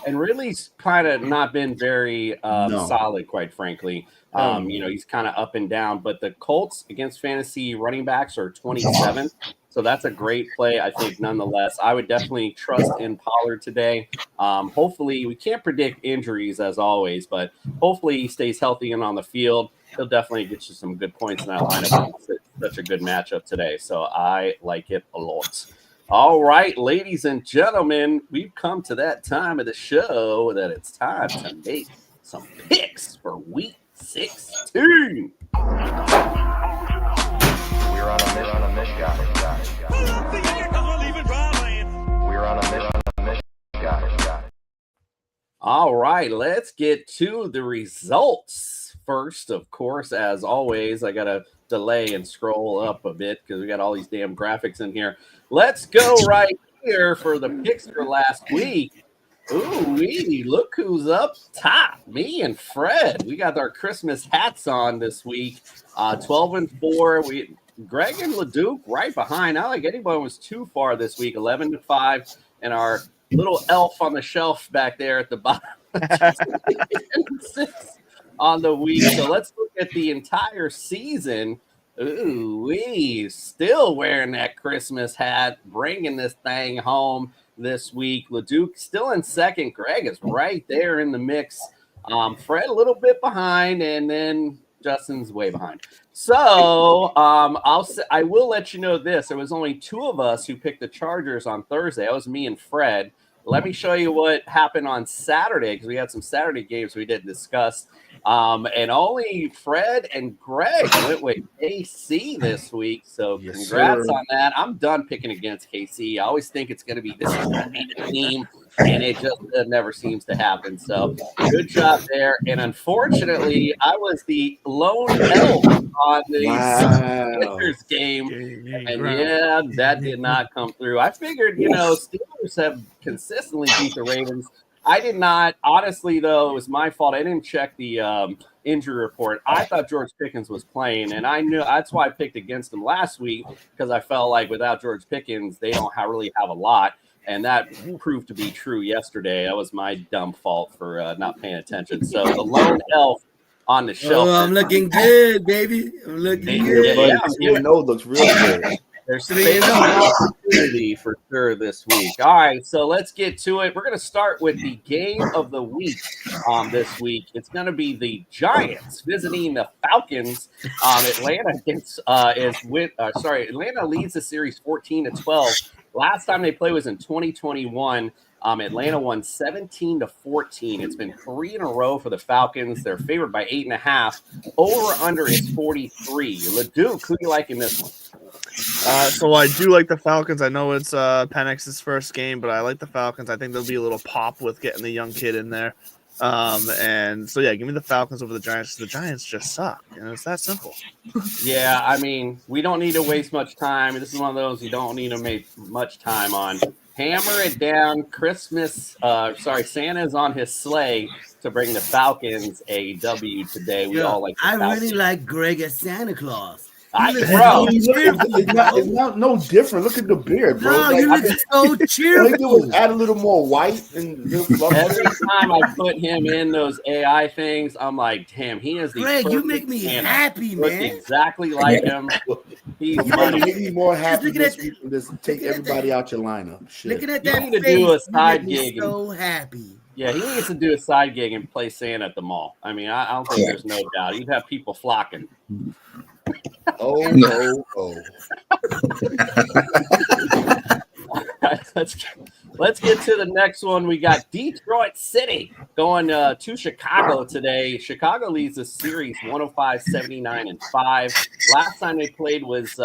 And Ridley's kind of not been very solid, quite frankly. He's kind of up and down. But the Colts against fantasy running backs are 27th. So that's a great play, I think, nonetheless. I would definitely trust in Pollard today. Hopefully, we can't predict injuries as always, but hopefully he stays healthy and on the field. He'll definitely get you some good points in that lineup. It's such a good matchup today. So I like it a lot. All right, ladies and gentlemen, we've come to that time of the show that it's time to make some picks for Week 16. We're on a mission, guys. We're on a mission, guys. All right, let's get to the results. First, of course, as always, I got to delay and scroll up a bit because we got all these damn graphics in here. Let's go right here for the picks for last week. Ooh, look who's up top. Me and Fred. We got our Christmas hats on this week. 12-4. Greg and LeDuc right behind. Not like anyone was too far this week. 11-5. And our little elf on the shelf back there at the bottom. On the week. So let's look at the entire season. Ooh, still wearing that Christmas hat, bringing this thing home this week. LeDuc still in second. Greg is right there in the mix. Fred a little bit behind, and then Justin's way behind. So I will let you know this. There was only 2 of us who picked the Chargers on Thursday. That was me and Fred. Let me show you what happened on Saturday, because we had some Saturday games we didn't discuss. And only Fred and Greg went with KC this week. So congrats on that. I'm done picking against KC. I always think it's going to be this team, and it just never seems to happen. So good job there. And unfortunately, I was the lone elf on the Steelers game. And yeah, that did not come through. I figured, Steelers have consistently beat the Ravens. I did not. Honestly, though, it was my fault. I didn't check the injury report. I thought George Pickens was playing, and I knew that's why I picked against him last week, because I felt like without George Pickens, they don't really have a lot. And that proved to be true yesterday. That was my dumb fault for not paying attention. So the lone elf on the shelf. Oh, I'm looking good, baby. I'm looking good. Yeah, looks real good. There's an opportunity for sure this week. All right, so let's get to it. We're going to start with the game of the week this week. It's going to be the Giants visiting the Falcons. Atlanta leads the series 14-12. Last time they played was in 2021. Atlanta won 17-14. It's been 3 in a row for the Falcons. They're favored by 8.5. Over under is 43. LeDuc, who do you like in this one? So I do like the Falcons. I know it's Penix's first game, but I like the Falcons. I think there'll be a little pop with getting the young kid in there. And so, yeah, give me the Falcons over the Giants. The Giants just suck, and it's that simple. Yeah, I mean, we don't need to waste much time. This is one of those you don't need to make much time on. Hammer it down. Santa's on his sleigh to bring the Falcons a W today. We all like the Falcons. Really like Greg as Santa Claus. It's not no different. Look at the beard, bro. No, you look so cheerful. Add a little more white. Every time I put him in those AI things, I'm like, damn, he is the Greg, you make me happy, man. Exactly like him. He's make me more happy this week and just take everybody out your lineup. Shit. Looking at that you need to do a side gig. So happy. Yeah, he needs to do a side gig and play Santa at the mall. I mean, I don't think there's no doubt. You'd have people flocking. Oh. Let's get to the next one. We got Detroit City going to Chicago today. Chicago leads the series 105-79-5. Last time they played was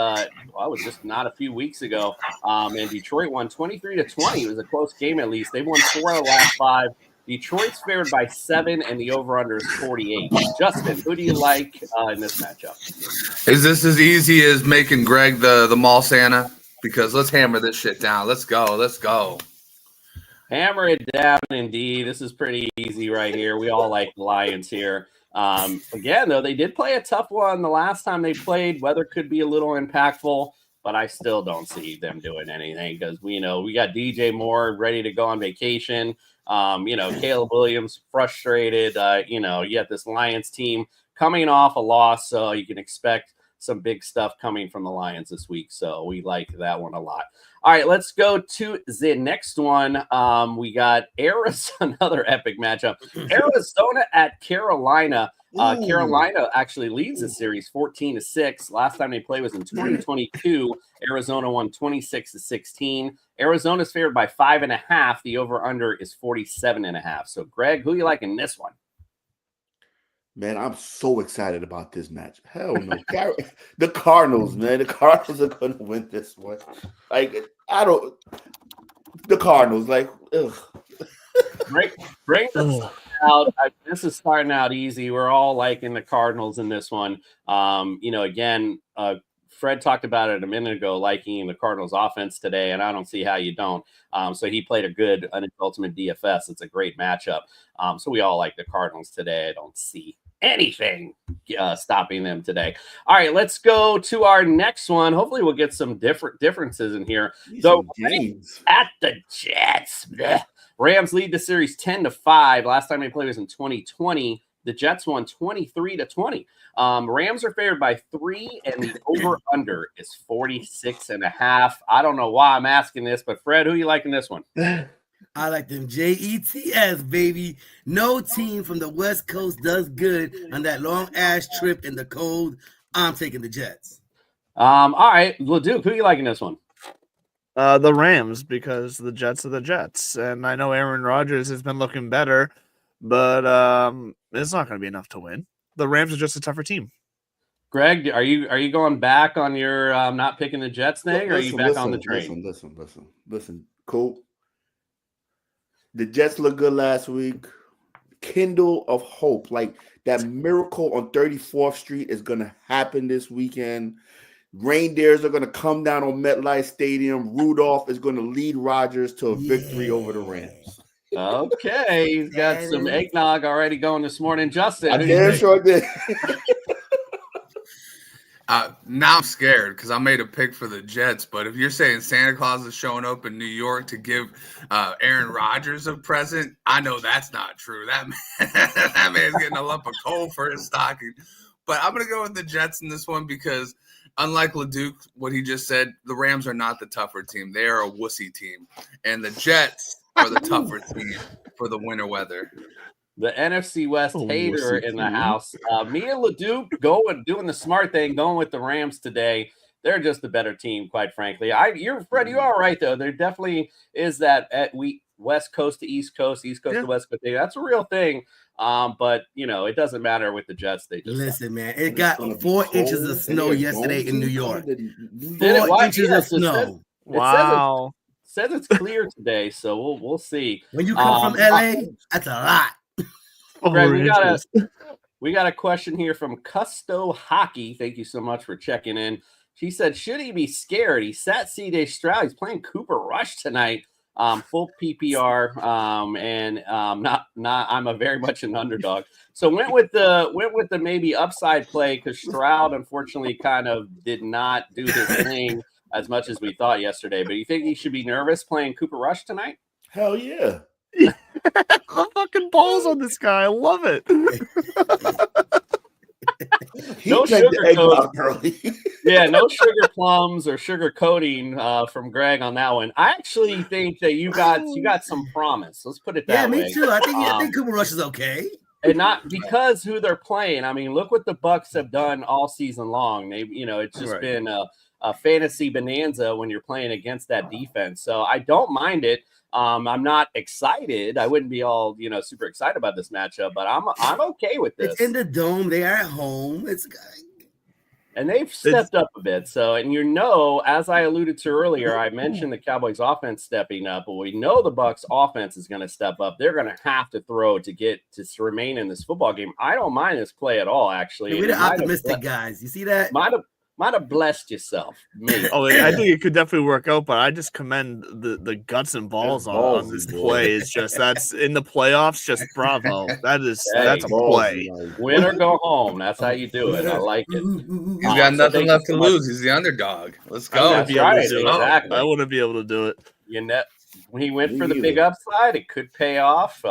just not a few weeks ago. And Detroit won 23-20. It was a close game at least. They won 4 out of the last 5. Detroit's favored by 7, and the over-under is 48. Justin, who do you like in this matchup? Is this as easy as making Greg the mall Santa? Because let's hammer this shit down. Let's go. Hammer it down, indeed. This is pretty easy right here. We all like the Lions here. Again, though, they did play a tough one the last time they played. Weather could be a little impactful, but I still don't see them doing anything because we got DJ Moore ready to go on vacation. Caleb Williams frustrated. You got this Lions team coming off a loss, so you can expect some big stuff coming from the Lions this week. So we like that one a lot. All right, let's go to the next one. We got Arizona, another epic matchup. Arizona at Carolina. Carolina actually leads the series 14-6. Last time they played was in 2022. Arizona won 26-16. Arizona's favored by 5.5. The over/under is 47.5. So, Greg, who you like in this one? Man, I'm so excited about this match. Hell no. The Cardinals, man. The Cardinals are going to win this one. The Cardinals, ugh. Bring this out. This is starting out easy. We're all liking the Cardinals in this one. Again, Fred talked about it a minute ago, liking the Cardinals offense today, and I don't see how you don't. So he played a good ultimate DFS. It's a great matchup. So we all like the Cardinals today. I don't see anything stopping them today. All right, let's go to our next one. Hopefully we'll get some differences in here. So at the Jets. Bleh. Rams lead the series 10-5. Last time they played was in 2020. The Jets won 23-20. Rams are favored by 3, and the over/under is 46.5. I don't know why I'm asking this, but Fred, who you like in this one? I like them Jets, baby. No team from the West Coast does good on that long ass trip in the cold. I'm taking the Jets. All right, Leduc, who do you like in this one? The Rams, because the Jets are the Jets, and I know Aaron Rodgers has been looking better, but it's not going to be enough to win. The Rams are just a tougher team. Greg, are you going back on your not picking the Jets thing, or are you back on the train? Listen. Cool. The Jets look good last week. Kindle of hope, like that miracle on 34th Street is going to happen this weekend. Reindeers are going to come down on MetLife Stadium. Rudolph is going to lead Rodgers to a victory over the Rams. Okay, he's got some eggnog already going this morning. Justin, I damn sure did. Now I'm scared because I made a pick for the Jets. But if you're saying Santa Claus is showing up in New York to give Aaron Rodgers a present, I know that's not true. That man's getting a lump of coal for his stocking. But I'm going to go with the Jets in this one because, unlike Leduc, what he just said, the Rams are not the tougher team. They are a wussy team. And the Jets are the tougher team for the winter weather. The NFC West hater in the house. Me and Leduc doing the smart thing, going with the Rams today. They're just the better team, quite frankly. Fred, you are right, though. There definitely is that West Coast to East Coast, East Coast to West Coast thing. That's a real thing. But, it doesn't matter with the Jets. They just listen, man. It got 4 inches of snow yesterday in New York. 4 inches of snow. Wow. It says it's clear today, so we'll see. When you come from LA, that's a lot. Greg, we got a question here from Custo Hockey. Thank you so much for checking in. She said, should he be scared? He sat C.J. Stroud. He's playing Cooper Rush tonight. Full PPR, and I'm a very much an underdog. So went with the maybe upside play because Stroud unfortunately kind of did not do his thing as much as we thought yesterday. But you think he should be nervous playing Cooper Rush tonight? Hell yeah. Fucking balls on this guy. I love it. No sugar yeah, no sugar plums or sugar coating from Greg on that one. I actually think that you got some promise. Let's put it that way. Yeah, me too. I think Cooper Rush is okay. And not because who they're playing. I mean, look what the Bucs have done all season long. They, it's just been a fantasy bonanza when you're playing against that defense. So I don't mind it. I'm not excited. I wouldn't be all, super excited about this matchup, but I'm okay with this. It's in the dome. They are at home. And they've stepped up a bit. So, and as I alluded to earlier, I mentioned the Cowboys offense stepping up, but we know the Bucs offense is going to step up. They're going to have to throw to remain in this football game. I don't mind this play at all, actually. We're the optimistic guys. You see that? Might have blessed yourself. Maybe. I think it could definitely work out, but I just commend the guts and balls on this play. It's just that's in the playoffs. Just bravo. That's a play. Win or go home. That's how you do it. I like it. He's got nothing left to lose. He's the underdog. Let's go. I wouldn't be able to do it. When he went for the big upside, it could pay off.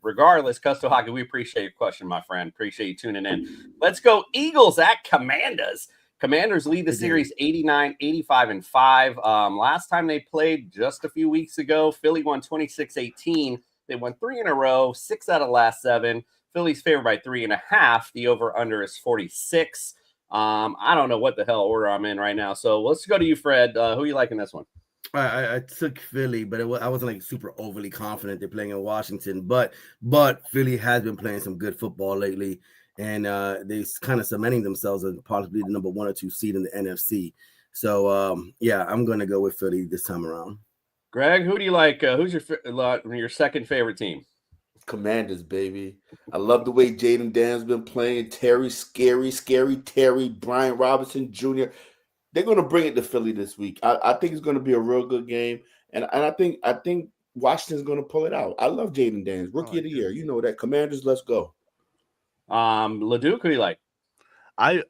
Regardless, Custo Hockey, we appreciate your question, my friend. Appreciate you tuning in. Let's go Eagles at Commanders. Commanders lead the series 89-85-5. Last time they played just a few weeks ago, Philly won 26-18. They won 3 in a row, 6 out of the last 7. Philly's favored by 3.5. The over-under is 46. I don't know what the hell order I'm in right now. So let's go to you, Fred. Who you like in this one? I took Philly, but I wasn't super overly confident they're playing in Washington. But Philly has been playing some good football lately. And they're kind of cementing themselves as possibly the number 1 or 2 seed in the NFC. So, I'm going to go with Philly this time around. Greg, who do you like? Who's your second favorite team? Commanders, baby. I love the way Jaden Dan's been playing. Terry, scary Terry, Brian Robinson Jr. They're going to bring it to Philly this week. I think it's going to be a real good game. And I think Washington's going to pull it out. I love Jaden Dan's rookie of the year. You know that. Commanders, let's go. Leduc, who do you like? I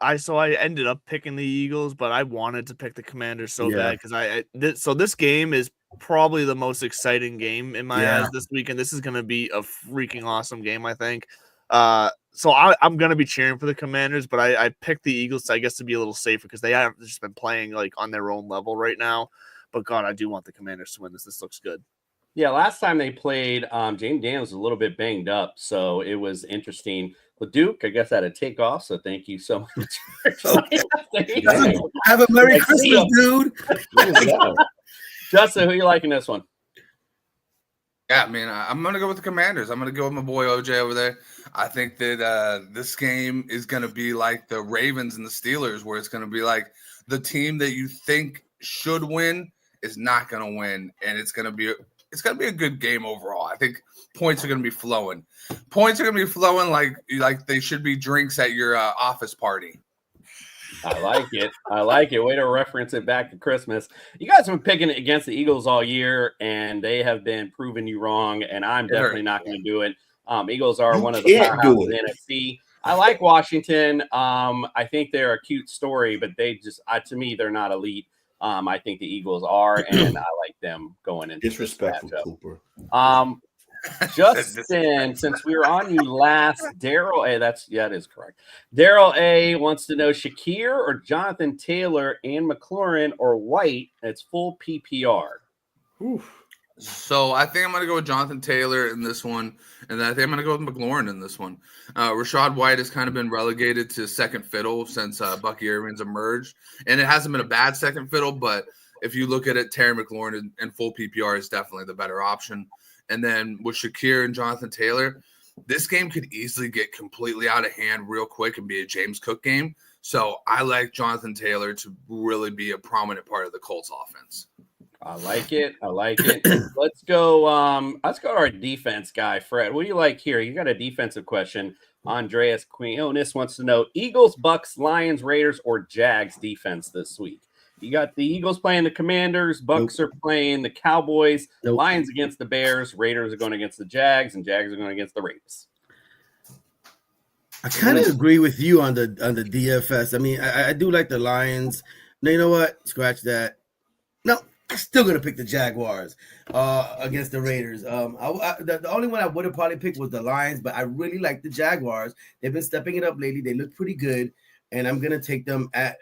ended up picking the Eagles, but I wanted to pick the Commanders so bad because this game is probably the most exciting game in my eyes this week, and this is going to be a freaking awesome game, I think. So I'm going to be cheering for the Commanders, but I picked the Eagles, I guess, to be a little safer because they have just been playing on their own level right now. But God, I do want the Commanders to win this. This looks good. Yeah, last time they played, James Daniels was a little bit banged up, so it was interesting. Well, Duke, I guess, had to take off, so thank you so much. Have a Merry Christmas, dude. Justin, who you liking this one? Yeah, man, I'm going to go with the Commanders. I'm going to go with my boy OJ over there. I think that this game is going to be like the Ravens and the Steelers, where it's going to be like the team that you think should win is not going to win, and it's going to be a good game overall. I think points are going to be flowing. Points are going to be flowing like they should be drinks at your office party. I like it. I like it. Way to reference it back to Christmas. You guys have been picking it against the Eagles all year, and they have been proving you wrong, and I'm definitely not going to do it. Eagles are one of the powerhouses of the NFC. I like Washington. I think they're a cute story, but they just, to me, they're not elite. I think the Eagles are, and I like them going into disrespectful, Cooper. Justin, since we were on you last, Daryl A, that is correct. Daryl A wants to know Shakir or Jonathan Taylor and McLaurin or White. It's full PPR. Oof. So I think I'm going to go with Jonathan Taylor in this one, and then I think I'm going to go with McLaurin in this one. Rashad White has kind of been relegated to second fiddle since Bucky Irving's emerged, and it hasn't been a bad second fiddle, but if you look at it, Terry McLaurin and full PPR is definitely the better option. And then with Shakir and Jonathan Taylor, this game could easily get completely out of hand real quick and be a James Cook game. So I like Jonathan Taylor to really be a prominent part of the Colts offense. I like it. Let's go to our defense guy, Fred. What do you like here? You got a defensive question. Andreas Quinones wants to know Eagles, Bucks, Lions, Raiders, or Jags defense this week. You got the Eagles playing the Commanders, Bucks are playing the Cowboys, Lions against the Bears, Raiders are going against the Jags, and Jags are going against the Ravens. I kind of agree with you on the DFS. I mean, I do like the Lions. Now, you know what? Scratch that. No, I'm still gonna pick the Jaguars against the Raiders. The only one I would have probably picked was the Lions, but I really like the Jaguars. They've been stepping it up lately. They look pretty good, and I'm gonna take them at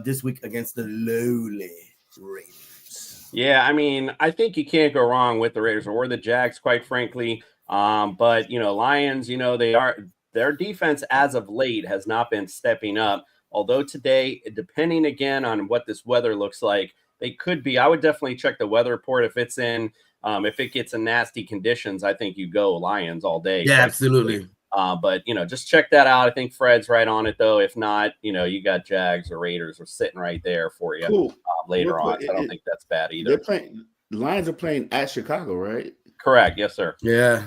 this week against the lowly Raiders. Yeah, I mean, I think you can't go wrong with the Raiders or the Jags, quite frankly. But Lions, their defense as of late has not been stepping up. Although today, depending again on what this weather looks like, they could be. I would definitely check the weather report if it's in. If it gets in nasty conditions, I think you go Lions all day. Yeah, absolutely. But just check that out. I think Fred's right on it, though. If not, you got Jags or Raiders are sitting right there for you later on. So I don't think that's bad either. Lions are playing at Chicago, right? Correct. Yes, sir. Yeah.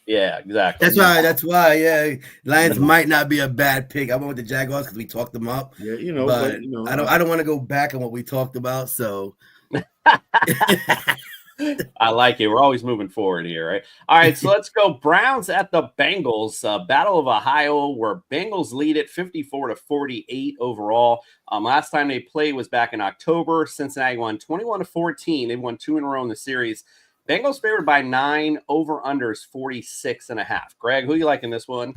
Yeah, exactly. That's why. Yeah, Lions might not be a bad pick. I went with the Jaguars because we talked them up. Yeah, but I don't want to go back on what we talked about. So. I like it. We're always moving forward here, right? All right, so let's go. Browns at the Bengals. Battle of Ohio, where Bengals lead it 54-48 overall. Last time they played was back in October. Cincinnati won 21-14. They won 2 in a row in the series. Bengals favored by 9. Over-unders 46.5. Greg, who you like in this one?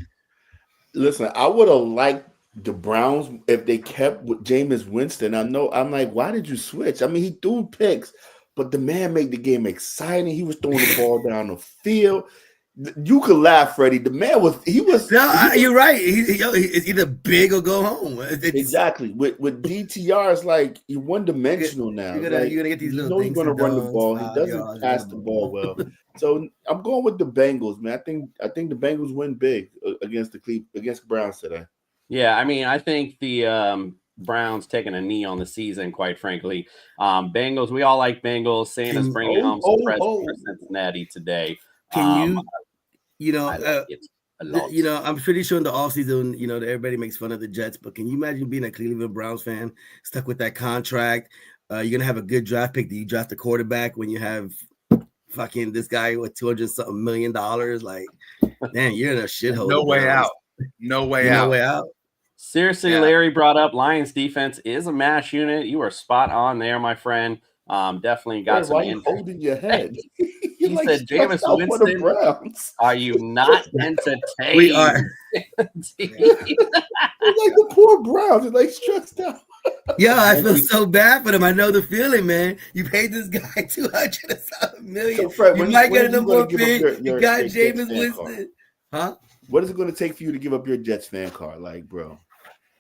Listen, I would have liked the Browns if they kept with Jameis Winston. I'm like, why did you switch? I mean, he threw picks. But the man made the game exciting. He was throwing the ball down the field. You could laugh, Freddie. The man was. You're right. It's either big or go home. Exactly. With DTR, it's like you're one dimensional now. You're gonna get these little things. He's gonna run the ball. He doesn't pass the ball well. So I'm going with the Bengals, man. I think the Bengals win big against against Browns today. Yeah, I mean, I think the Browns taking a knee on the season, quite frankly. Bengals, we all like Bengals. Santa's bringing home some presents for Cincinnati today. I'm pretty sure in the offseason, everybody makes fun of the Jets, but can you imagine being a Cleveland Browns fan stuck with that contract? You're gonna have a good draft pick. Do you draft a quarterback when you have fucking this guy with $200-something million? Like, man, you're in a shithole. No way out. No way out. Seriously, yeah. Larry brought up Lions defense is a mash unit. You are spot on there, my friend. Definitely got some. Why are you holding your head? He said, Jameis Winston, are you not entertained? We are. It's like the poor Browns. They're like stressed out. Yo, I feel so bad for him. I know the feeling, man. You paid this guy $200 million. So Fred, You might get a number one pick. You got Jameis Winston. Huh? What is it going to take for you to give up your Jets fan card? Like, bro,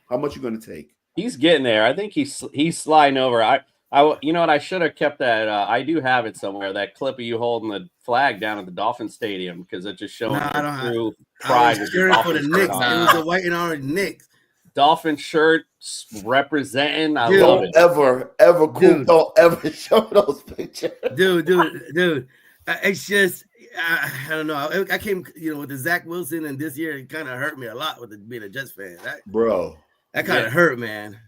how much you going to take? He's getting there. I think he's sliding over. You know what? I should have kept that. I do have it somewhere. That clip of you holding the flag down at the Dolphin Stadium because it's just showing true pride. I was cheering for the Knicks. It was the white and orange Knicks. Dolphin shirt representing. I love it. Don't ever show those pictures, dude. It's just I don't know. I came, with the Zach Wilson, and this year it kind of hurt me a lot with being a Jets fan. That kind of hurt, man.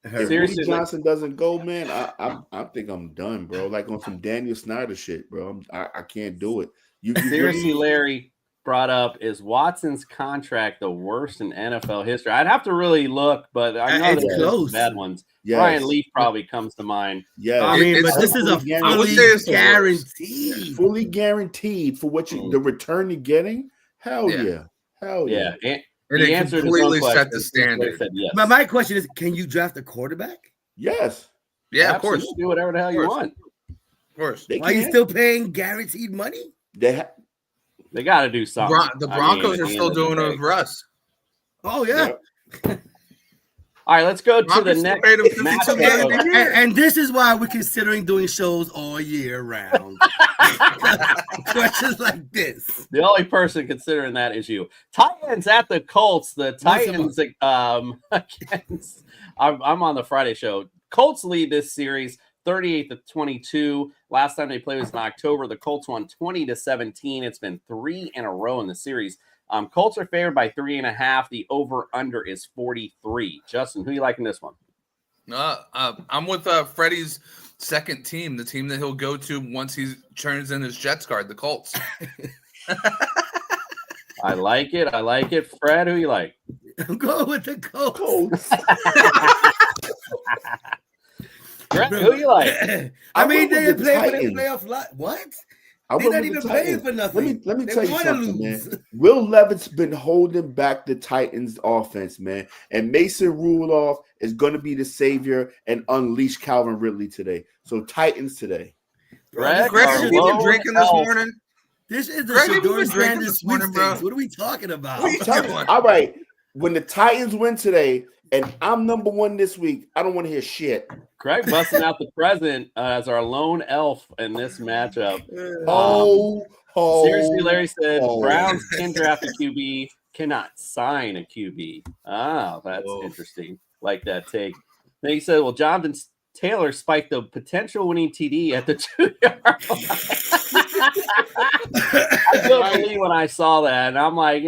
If Woody Johnson doesn't go, man, I think I'm done, bro. Like on some Daniel Snyder shit, bro. I can't do it. Seriously, Larry brought up, is Watson's contract the worst in NFL history? I'd have to really look, but I know there's some bad ones. Yes. Brian Leaf probably comes to mind. Yeah, I mean, but this is a fully guaranteed. Fully guaranteed for what the return you're getting. Hell yeah. And it completely set the standard. Yes. But my question is, can you draft a quarterback? Yes. Yeah, of course. Do whatever the hell you want. Of course. Why are you still paying guaranteed money? They got to do something. The Broncos are still doing it with Russ. Oh, yeah. All right, let's go to the next matchup. And this is why we're considering doing shows all year round. Questions like this. The only person considering that is you. Titans at the Colts. The Titans against. I'm on the Friday show. Colts lead this series 38-22. Last time they played was in October. The Colts won 20-17. It's been 3 in a row in the series. Colts are favored by 3.5. The over/under is 43. Justin, who you like in this one? I'm with Freddie's second team, the team that he'll go to once he turns in his Jets card, the Colts. I like it. Fred, who you like? I'm going with the Colts. Greg, who you like? I mean, they play for the playoff lot. What? They're not even playing for nothing. Let me tell you something, man. Will Levis's been holding back the Titans' offense, man. And Mason Rudolph is going to be the savior and unleash Calvin Ridley today. So Titans today. Greg, have you been drinking this morning? This is the Shador Sanders sweepstakes. What are we talking about? All right. When the Titans win today, and I'm number one this week, I don't want to hear shit. Craig busting out the present as our lone elf in this matchup. Seriously, Larry said Browns can draft a QB, cannot sign a QB. That's interesting. Like that take. Then he said, well, Jonathan Taylor spiked the potential winning TD at the 2-yard line. I couldn't believe when I saw that. And I'm like,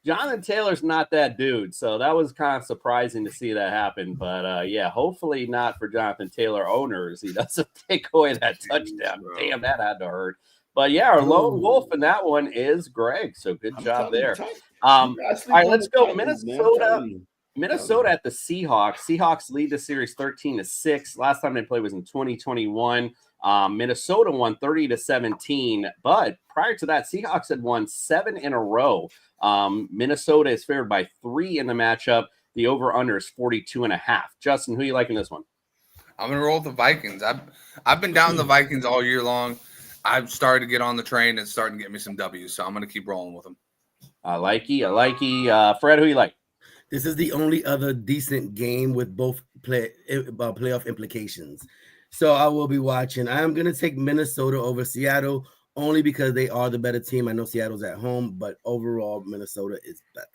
Jonathan Taylor's not that dude, so that was kind of surprising to see that happen. But, hopefully not for Jonathan Taylor owners. He doesn't take away that touchdown. Damn, that had to hurt. But, our lone wolf in that one is Greg, so good job there. All right, let's go. Minnesota at the Seahawks. Seahawks lead the series 13-6. Last time they played was in 2021. Minnesota won 30-17, but prior to that, Seahawks had won 7 in a row. Minnesota is favored by 3 in the matchup. The over/under is 42.5. Justin, who you like in this one? I'm gonna roll with the Vikings. I've been down the Vikings all year long. I've started to get on the train and starting to get me some W's, so I'm gonna keep rolling with them. I like you. Fred, who you like? This is the only other decent game with both playoff implications. So I will be watching. I'm going to take Minnesota over Seattle only because they are the better team. I know Seattle's at home, but overall, Minnesota is better.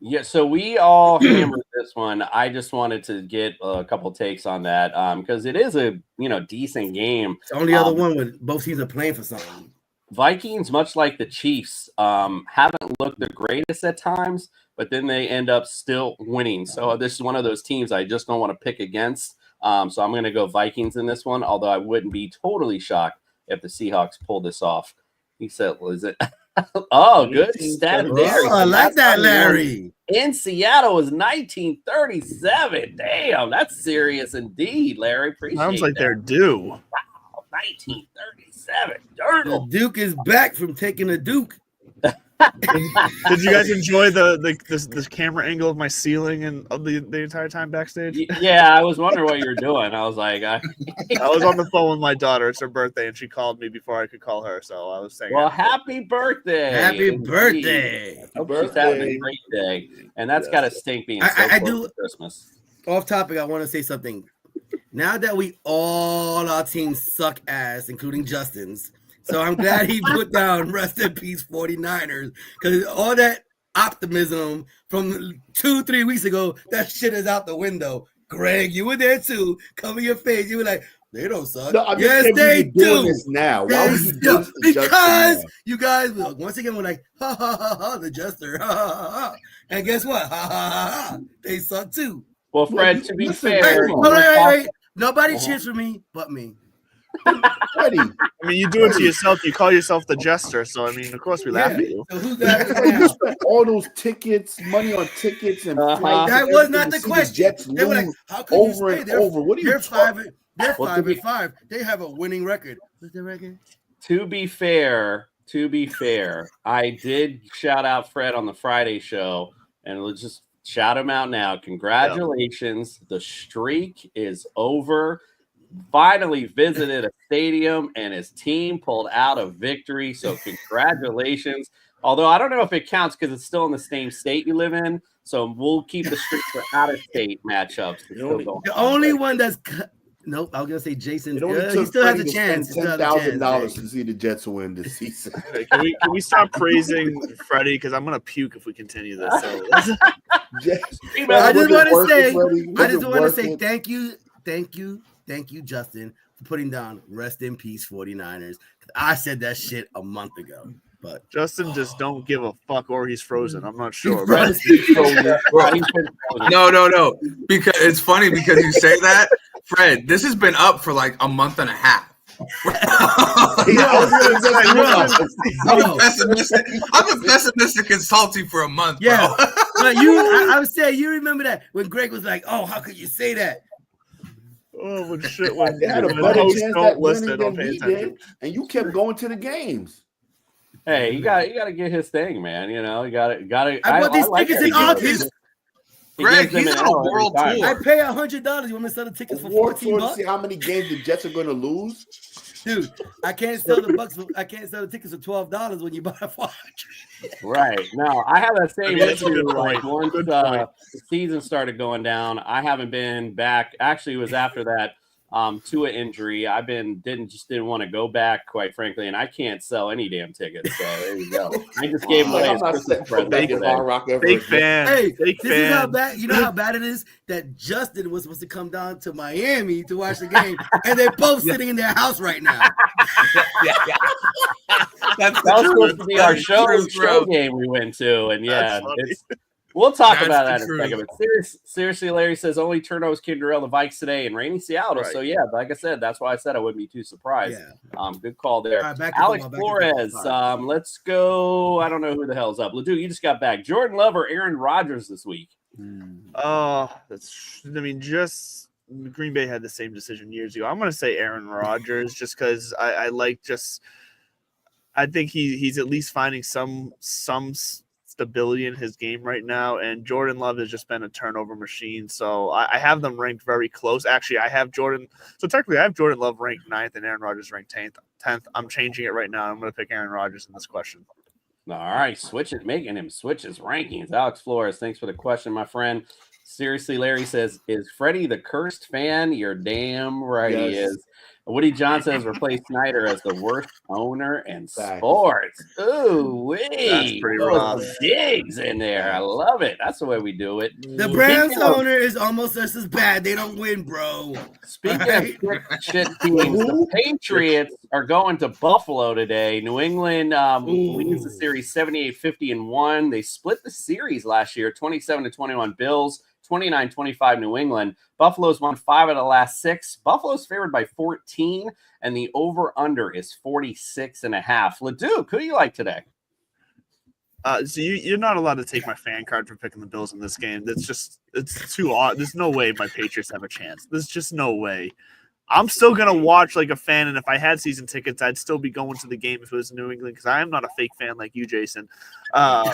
Yeah, so we all hammered this one. I just wanted to get a couple takes on that because it is a decent game. It's the only other one when both teams are playing for something. Vikings, much like the Chiefs, haven't looked the greatest at times, but then they end up still winning. So this is one of those teams I just don't want to pick against. So I'm going to go Vikings in this one, although I wouldn't be totally shocked if the Seahawks pulled this off. He said, was it? Good stat there. I like that, Larry. In Seattle was 1937. Damn, that's serious indeed, Larry. Appreciate it. Sounds like they're due. Wow, 1937. The Duke is back from taking a Duke. Did you guys enjoy the camera angle of my ceiling and of the entire time backstage? Yeah, I was wondering what you were doing. I was like, I was on the phone with my daughter. It's her birthday, and she called me before I could call her. So I was saying, well, happy birthday. Happy Indeed. birthday. I hope she's having a great day. And that's got to stink being so close to Christmas. Off topic, I want to say something. Now that all our teams suck ass, including Justin's, so I'm glad he put down rest in peace 49ers, because all that optimism from 2-3 weeks ago, that shit is out the window. Greg, you were there too. Cover your face. You were like, they don't suck. No, I mean, yes, they do. This now. Why would you do this because you guys, once again, we're like, ha, ha, ha, ha, the Jester. Ha, ha, ha, ha. And guess what? Ha, ha, ha, ha. They suck too. Well, Fred, to be fair, wait. Nobody cheers for me but me. Freddie. I mean, you do it to yourself. You call yourself the Jester, so I mean, of course we laugh at you. So who's you spent all those tickets, money on tickets, and flights. That was not the question. Jets they were like, "How can over you say and over? What are you talking? They're 5-5. They have a winning record. What's their record?" To be fair, I did shout out Fred on the Friday show, and let's just shout him out now. Congratulations. The streak is over. Finally visited a stadium and his team pulled out a victory. So congratulations. Although I don't know if it counts because it's still in the same state you live in. So we'll keep the streak for out-of-state matchups. The only one that's nope. I was gonna say Jason. He still has a chance. $10,000 to see the Jets win this season. Can we stop praising Freddie? Because I'm gonna puke if we continue this. So I just want to say thank you, Justin, for putting down rest in peace 49ers. I said that shit a month ago. But Justin just don't give a fuck, or he's frozen. I'm not sure. No. Because it's funny because you say that, Fred. This has been up for like a month and a half. I'm pessimistic and salty for a month. Yeah, bro. but I would say you remember that when Greg was like, "Oh, how could you say that?" Oh, when shit when they had a better chance at winning than we did, and you kept going to the games. Hey, you got to get his thing, man. You know, you got to. I bought these tickets in August. Greg, he's on a world tour. I pay $100. You want me to sell the tickets for $14? To see how many games the Jets are going to lose. Dude, I can't sell the tickets for $12 when you buy a $400. Right. No, I have that same issue. Like once the season started going down, I haven't been back. Actually, it was after that Tua injury. Didn't want to go back, quite frankly, and I can't sell any damn tickets. So there you go. I just gave away a Christmas present. Big fan. Hey, is how bad. You know how bad it is that Justin was supposed to come down to Miami to watch the game, and they're both sitting in their house right now. That was supposed to be our show game we went to, and we'll talk about that in a second. But seriously, Larry says only turnovers came to derail the Vikes today in rainy Seattle. Right. So yeah, like I said, that's why I said I wouldn't be too surprised. Yeah. Good call there. Right, Alex Flores, let's go. I don't know who the hell's up. Ledoux, you just got back. Jordan Love or Aaron Rodgers this week? Just Green Bay had the same decision years ago. I'm going to say Aaron Rodgers just because I think he's at least finding some stability in his game right now, and Jordan Love has just been a turnover machine. So I have them ranked very close. Actually, I have Jordan Love ranked 9th and Aaron Rodgers ranked 10th. I'm changing it right now. I'm going to pick Aaron Rodgers in this question. All right, making him switch his rankings. Alex Flores, thanks for the question, my friend. Seriously, Larry says, is Freddie the cursed fan? You're damn right he is. Woody Johnson has replaced Snyder as the worst owner in sports. Ooh, that's pretty rough. Digs in there. I love it. That's the way we do it. The Browns owner is almost just as bad. They don't win, bro. Speaking of shit teams, the Patriots are going to Buffalo today. New England leads the series 78-50-1. They split the series last year, 27-21 Bills. 29-25 New England. Buffalo's won 5 of the last 6. Buffalo's favored by 14, and the over-under is 46.5. Leduc, who do you like today? So you're not allowed to take my fan card for picking the Bills in this game. It's too odd. There's no way my Patriots have a chance. There's just no way. I'm still gonna watch like a fan, and if I had season tickets, I'd still be going to the game if it was in New England because I am not a fake fan like you, Jason. But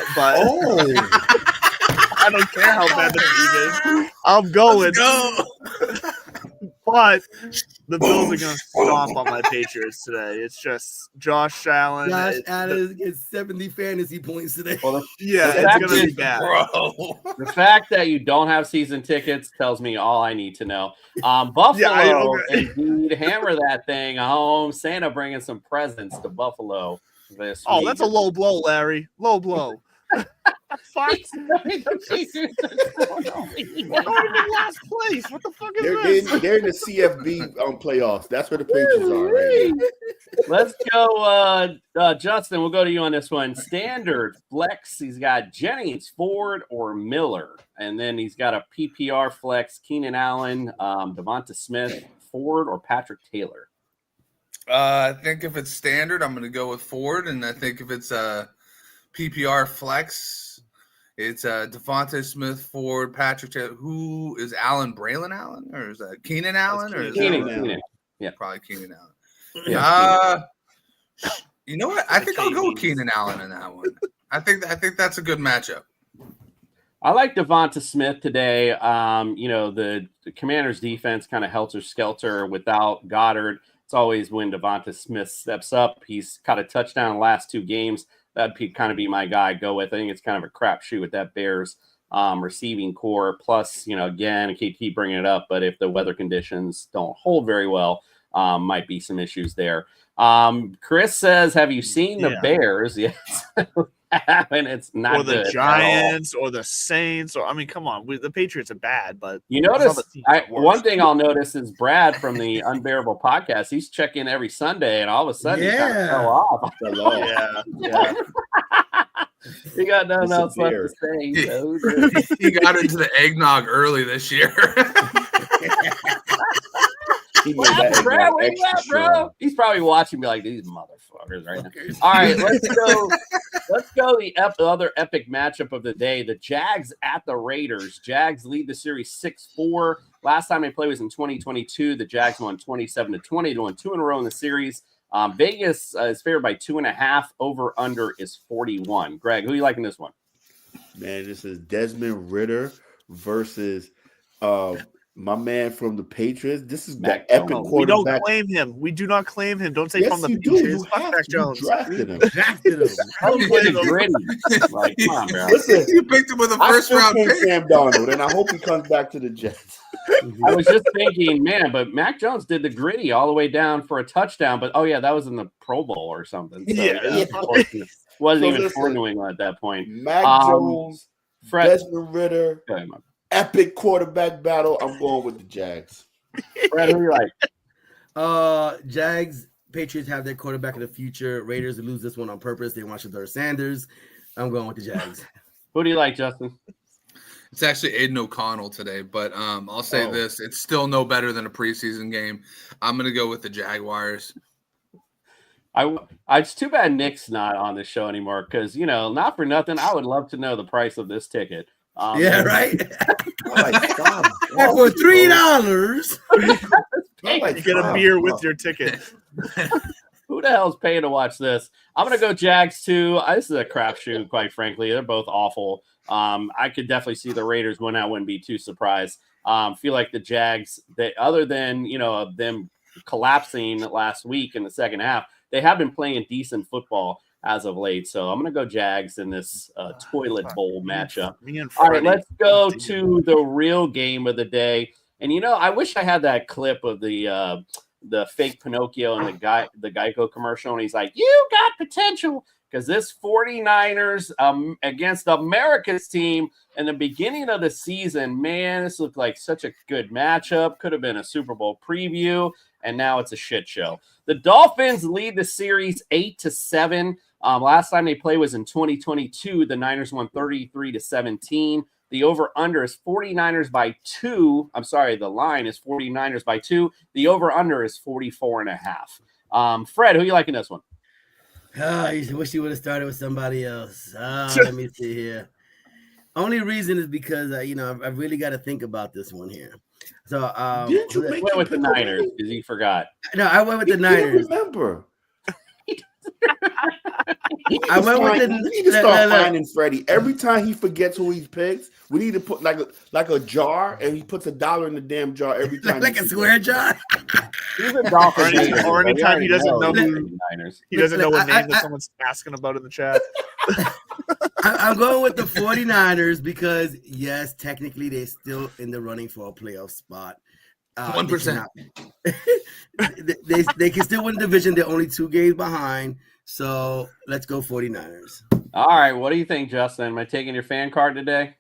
I don't care how bad the team is. I'm going. Let's go. But the Bills are going to stomp on my Patriots today. It's just Josh Allen. Josh Allen gets 70 fantasy points today. Well, it's going to be bad. Bro. The fact that you don't have season tickets tells me all I need to know. Buffalo, indeed, hammer that thing home. Santa bringing some presents to Buffalo this week. That's a low blow, Larry. Low blow. Fuck. We're not even last place. What the fuck is this? They're in the CFB playoffs. That's where the Patriots are right now. Let's go, Justin. We'll go to you on this one. Standard flex. He's got Jennings, Ford, or Miller, and then he's got a PPR flex: Keenan Allen, Devonta Smith, Ford, or Patrick Taylor. I think if it's standard, I'm going to go with Ford, and I think if it's PPR flex, it's Devonta Smith, Ford, Patrick Taylor. Who is Allen? Braylon Allen, or is that Keenan Allen? Or is Keenan. Yeah, probably Keenan Allen. Yeah, you know what? I think I'll go with Keenan Allen in that one. I think that's a good matchup. I like Devonta Smith today. The Commanders' defense kind of helter-skelter without Goddard. It's always when Devonta Smith steps up. He's caught a touchdown in the last 2 games. That'd kind of be my guy I go with. I think it's kind of a crapshoot with that Bears receiving core. Plus, again, I keep bringing it up, but if the weather conditions don't hold very well, might be some issues there. Chris says, have you seen the Bears? Yes. And it's not or the good Giants or the Saints, or come on, the Patriots are bad, but you notice one thing I'll notice is Brad from the Unbearable podcast. He's checking every Sunday, and all of a sudden he kind of fell off. Yeah. He got nothing else left to say. He got into the eggnog early this year. Brad, where you at, bro? He's probably watching me like these motherfuckers right now. All right, let's go. Let's go the other epic matchup of the day: the Jags at the Raiders. Jags lead the series 6-4. Last time they played was in 2022. The Jags won 27-20. They won 2 in a row in the series. Vegas is favored by 2.5. Over under is 41. Greg, who are you liking this one? Man, this is Desmond Ridder versus my man from the Patriots. This is the epic quarterback. We don't claim him. We do not claim him. Don't say from the Patriots. Mac Jones. Drafted him. Like, come on, bro. Listen, you picked him with a first round pick. Sam Darnold, and I hope he comes back to the Jets. I was just thinking, man, but Mac Jones did the gritty all the way down for a touchdown. But that was in the Pro Bowl or something. So, wasn't even for New England at that point. Mac Jones, Desmond Ridder. Epic quarterback battle. I'm going with the Jags. Brad, who you like? Jags, Patriots have their quarterback of the future. Raiders lose this one on purpose. They want Shedeur Sanders. I'm going with the Jags. Who do you like, Justin? It's actually Aiden O'Connell today, but I'll say this. It's still no better than a preseason game. I'm going to go with the Jaguars. It's too bad Nick's not on the show anymore because, not for nothing, I would love to know the price of this ticket. Right? For $3. You get a beer with your ticket. Who the hell's paying to watch this? I'm going to go Jags too. This is a crapshoot, quite frankly. They're both awful. I could definitely see the Raiders win. I wouldn't be too surprised. Feel like the Jags, other than, them collapsing last week in the second half, they have been playing decent football as of late. So I'm going to go Jags in this toilet bowl matchup. All right, let's go to the real game of the day. And, I wish I had that clip of the fake Pinocchio and the Geico commercial. And he's like, you got potential. Because this 49ers against America's team in the beginning of the season, man, this looked like such a good matchup. Could have been a Super Bowl preview, and now it's a shit show. The Dolphins lead the series 8-7. Last time they played was in 2022. The Niners won 33-17. The over-under is 49ers by 2. I'm sorry, the line is 49ers by 2. The over-under is 44.5. Fred, who you liking this one? I wish you would have started with somebody else. Let me see here. Only reason is because I really got to think about this one here. So Didn't you make went him with the pick Niners away? because he forgot. No, I went with the He can't Niners. remember. I went with the. We need to start finding Freddie. Every time he forgets who he picks, we need to put like a jar, and he puts $1 in the damn jar every time. Like a square jar. He's a Dolphin hater, or so anytime he doesn't know who Niners. he doesn't know what name that someone's asking about in the chat. I'm going with the 49ers because yes, technically they're still in the running for a playoff spot. 1%. They can still win the division. They're only 2 games behind. So let's go 49ers. All right. What do you think, Justin? Am I taking your fan card today?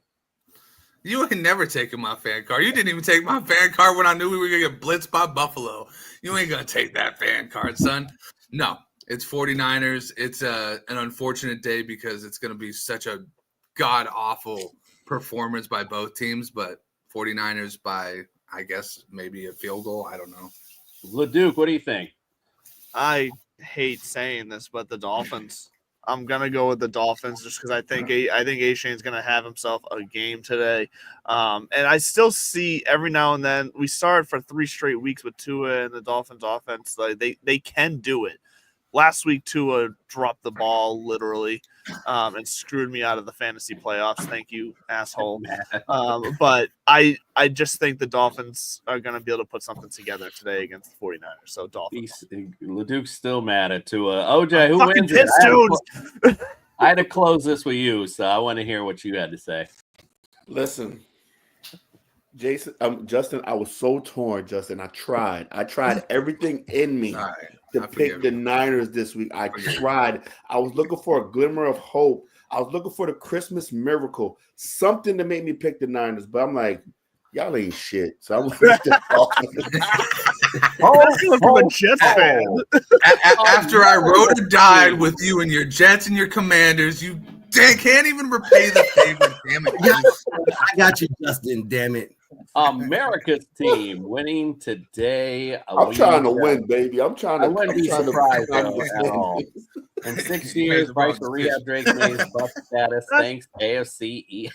You ain't never taken my fan card. You didn't even take my fan card when I knew we were going to get blitzed by Buffalo. You ain't going to take that fan card, son. No, it's 49ers. It's an unfortunate day because it's going to be such a god-awful performance by both teams, but 49ers by, I guess, maybe a field goal. I don't know. LeDuc, what do you think? I hate saying this, but the Dolphins. I'm gonna go with the Dolphins just because I think A-Shane's gonna have himself a game today, and I still see every now and then we started for 3 straight weeks with Tua and the Dolphins offense. Like they can do it. Last week Tua dropped the ball literally and screwed me out of the fantasy playoffs. Thank you, asshole. But I just think the Dolphins are going to be able to put something together today against the 49ers. So Dolphins. LeDuc's still mad at Tua. OJ, who fucking wins pissed, it? I had to close this with you, so I want to hear what you had to say. Listen, Jason, Justin, I was so torn, Justin. I tried everything in me to pick the Niners this week. I tried. I was looking for a glimmer of hope. I was looking for the Christmas miracle, something to make me pick the Niners. But I'm like, y'all ain't shit. So I'm like, That's coming from a Jets fan. After I rode or died with you and your Jets and your Commanders, you can't even repay the favor. Damn it! I got you, Justin. Damn it. America's team winning today. I'm trying to win, baby. I wouldn't be surprised at all. In 6 years, Bryce will rehab Drake's May's bus status. Thanks, AFC.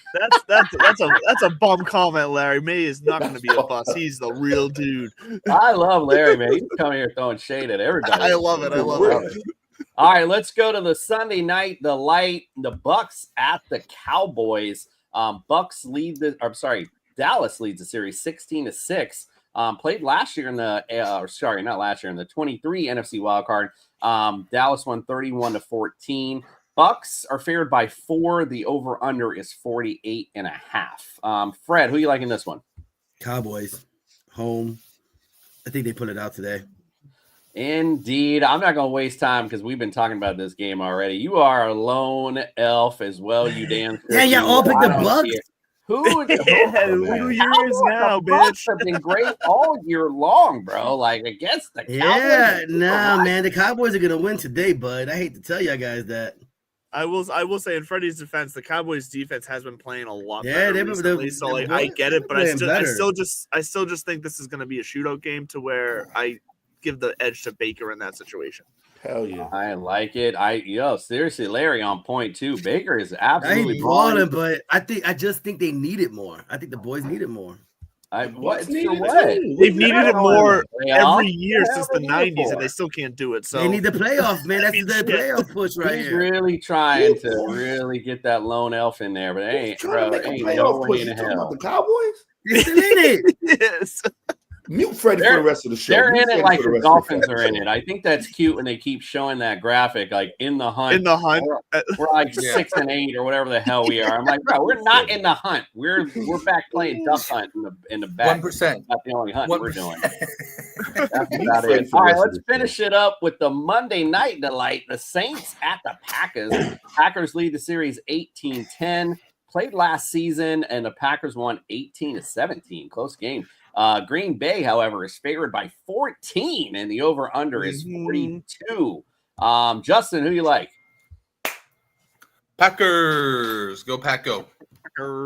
That's a bum comment, Larry. May is not going to be a bust. He's the real dude. I love Larry, man. He's coming here throwing shade at everybody. I love it. All right, let's go to the Sunday night. The Bucks at the Cowboys. Dallas leads the series 16-6. Played last year in the in the 23 NFC wildcard. Dallas won 31-14. Bucks are favored by 4. The over/under is 48.5. Fred, who you like in this one? Cowboys home. I think they put it out today. Indeed. I'm not going to waste time because we've been talking about this game already. You are a lone elf as well, you damn. Yeah, all picked the Bucks. Who yours now, bitch? Bucks have been great all year long, bro. Like against the Cowboys. Yeah, man, the Cowboys are gonna win today, bud. I hate to tell you guys that. I will say in Freddie's defense, the Cowboys defense has been playing a lot better recently. So like I get it, but I still just think this is gonna be a shootout game to where I give the edge to Baker in that situation. Hell yeah. I like it. Seriously, Larry on point too. Baker is absolutely balling, but I just think they need it more. I think the boys need it more. What? They've needed it more every year since the 90s, and they still can't do it. So they need the playoff, man. That's the playoff push right He's here. really trying to really get that lone elf in there, but ain't no way in hell. The Cowboys? They're still in it. Yes. Mute Freddie for the rest of the show. They're in it like the Dolphins are in it. I think that's cute when they keep showing that graphic, like in the hunt. We're like 6 and 8 or whatever the hell we are. I'm like, bro, we're not in the hunt. We're back playing duck hunt in the back. 1%. That's the only hunt we're doing. That's about it. All right, let's finish it up with the Monday night delight. The Saints at the Packers. Packers lead the series 18-10. Played last season, and the Packers won 18-17. Close game. Green Bay, however, is favored by 14, and the over/under is 42. Justin, who you like? Packers. Go Pack Go.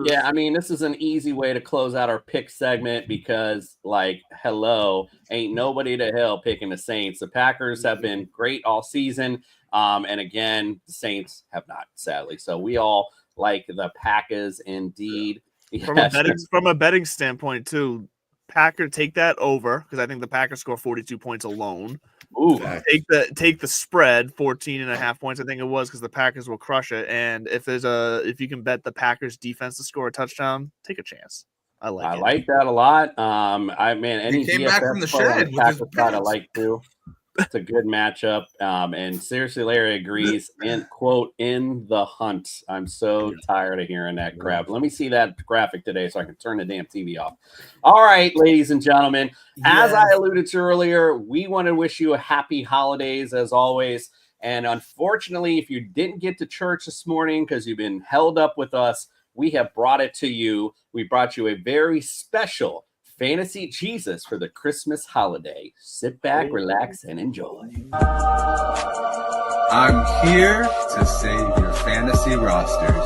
Yeah, I mean, this is an easy way to close out our pick segment because, like, hello, ain't nobody to hell picking the Saints. The Packers have been great all season, and again, the Saints have not, sadly. So we all like the Packers indeed. From a betting standpoint, too. Packers take that over because I think the Packers score 42 points alone. Ooh, take the spread 14.5 points. I think it was because the Packers will crush it. And if you can bet the Packers defense to score a touchdown, take a chance. I like that a lot. Any he came back from the DFS player on shed the with his Packers side I picks. like too. It's a good matchup. And seriously, Larry agrees. And quote, in the hunt. I'm so tired of hearing that crap. Let me see that graphic today so I can turn the damn TV off. All right, ladies and gentlemen, as I alluded to earlier, we want to wish you a happy holidays as always. And unfortunately, if you didn't get to church this morning because you've been held up with us, we have brought it to you. We brought you a very special Fantasy Jesus for the Christmas holiday. Sit back, relax, and enjoy. I'm here to save your fantasy rosters.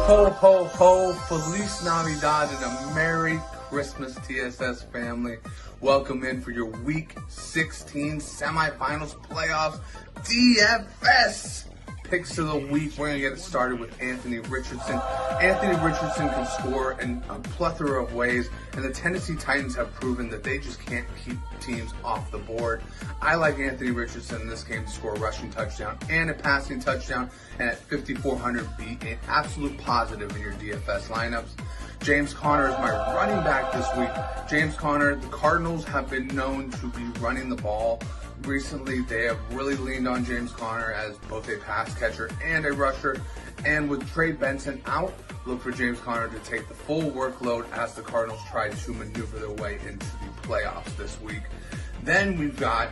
Ho, ho, ho, Feliz Navidad, and a Merry Christmas, TSS family. Welcome in for your Week 16 semifinals playoffs DFS. Picks of the week. We're going to get it started with Anthony Richardson. Anthony Richardson can score in a plethora of ways, and the Tennessee Titans have proven that they just can't keep teams off the board. I like Anthony Richardson in this game to score a rushing touchdown and a passing touchdown, and at 5,400 be an absolute positive in your DFS lineups. James Conner is my running back this week. James Conner, the Cardinals have been known to be running the ball. Recently, they have really leaned on James Conner as both a pass catcher and a rusher. And with Trey Benson out, look for James Conner to take the full workload as the Cardinals try to maneuver their way into the playoffs this week. Then we've got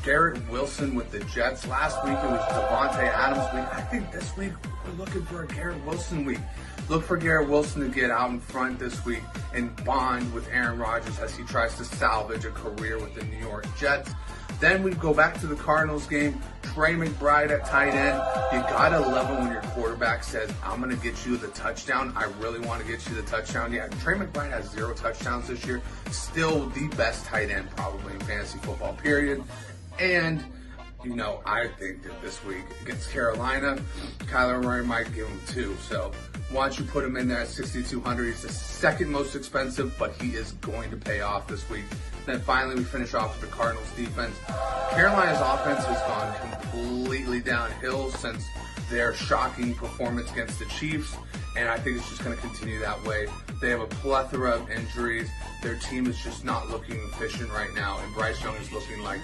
Garrett Wilson with the Jets. Last week it was Devontae Adams week. I think this week we're looking for a Garrett Wilson week. Look for Garrett Wilson to get out in front this week and bond with Aaron Rodgers as he tries to salvage a career with the New York Jets. Then we go back to the Cardinals game. Trey McBride at tight end. You gotta love it when your quarterback says, I'm gonna get you the touchdown. I really want to get you the touchdown. Yeah, Trey McBride has 0 touchdowns this year. Still the best tight end probably in fantasy football, period. And I think that this week against Carolina, Kyler Murray might give him 2. So why don't you put him in there at 6,200? He's the second most expensive, but he is going to pay off this week. Then finally, we finish off with the Cardinals defense. Carolina's offense has gone completely downhill since their shocking performance against the Chiefs, and I think it's just going to continue that way. They have a plethora of injuries. Their team is just not looking efficient right now, and Bryce Young is looking like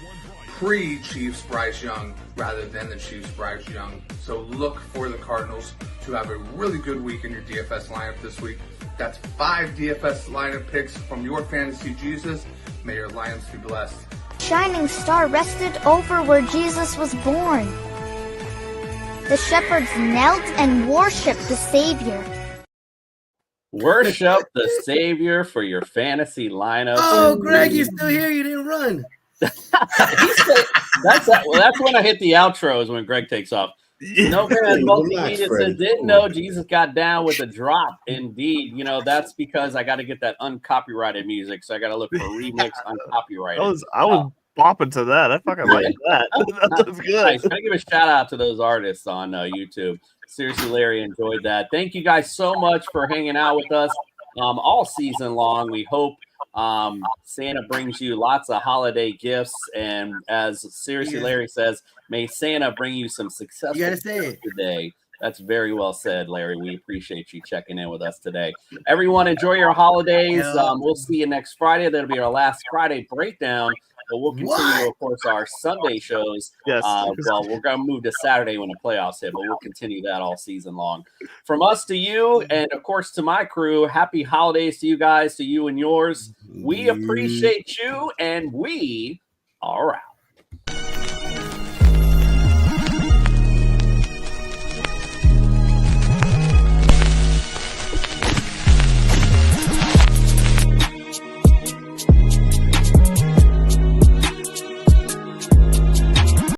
pre-Chiefs Bryce Young rather than the Chiefs Bryce Young. So look for the Cardinals to have a really good week in your DFS lineup this week. That's 5 DFS lineup picks from your Fantasy Jesus. May your Lions be blessed. Shining star rested over where Jesus was born. The shepherds knelt and worshipped the Savior. Worship the Savior for your fantasy lineup. Oh, Greg, you're still here. You didn't run. That's when I hit the outro is when Greg takes off. No man multimedia says didn't know Jesus got down with a drop. Indeed, that's because I got to get that uncopyrighted music, so I got to look for remix uncopyrighted. I was bopping to that. I fucking like that. That was good. Nice. Can I give a shout out to those artists on YouTube? Seriously, Larry enjoyed that. Thank you guys so much for hanging out with us all season long. We hope Santa brings you lots of holiday gifts, and as Seriously Larry says, may Santa bring you some successful today. That's very well said, Larry. We appreciate you checking in with us today. Everyone, enjoy your holidays. We'll see you next Friday. That'll be our last Friday breakdown. But we'll continue, of course, our Sunday shows. Yes. Well, we're going to move to Saturday when the playoffs hit, but we'll continue that all season long. From us to you, and of course to my crew, happy holidays to you guys, to you and yours. We appreciate you, and we are out.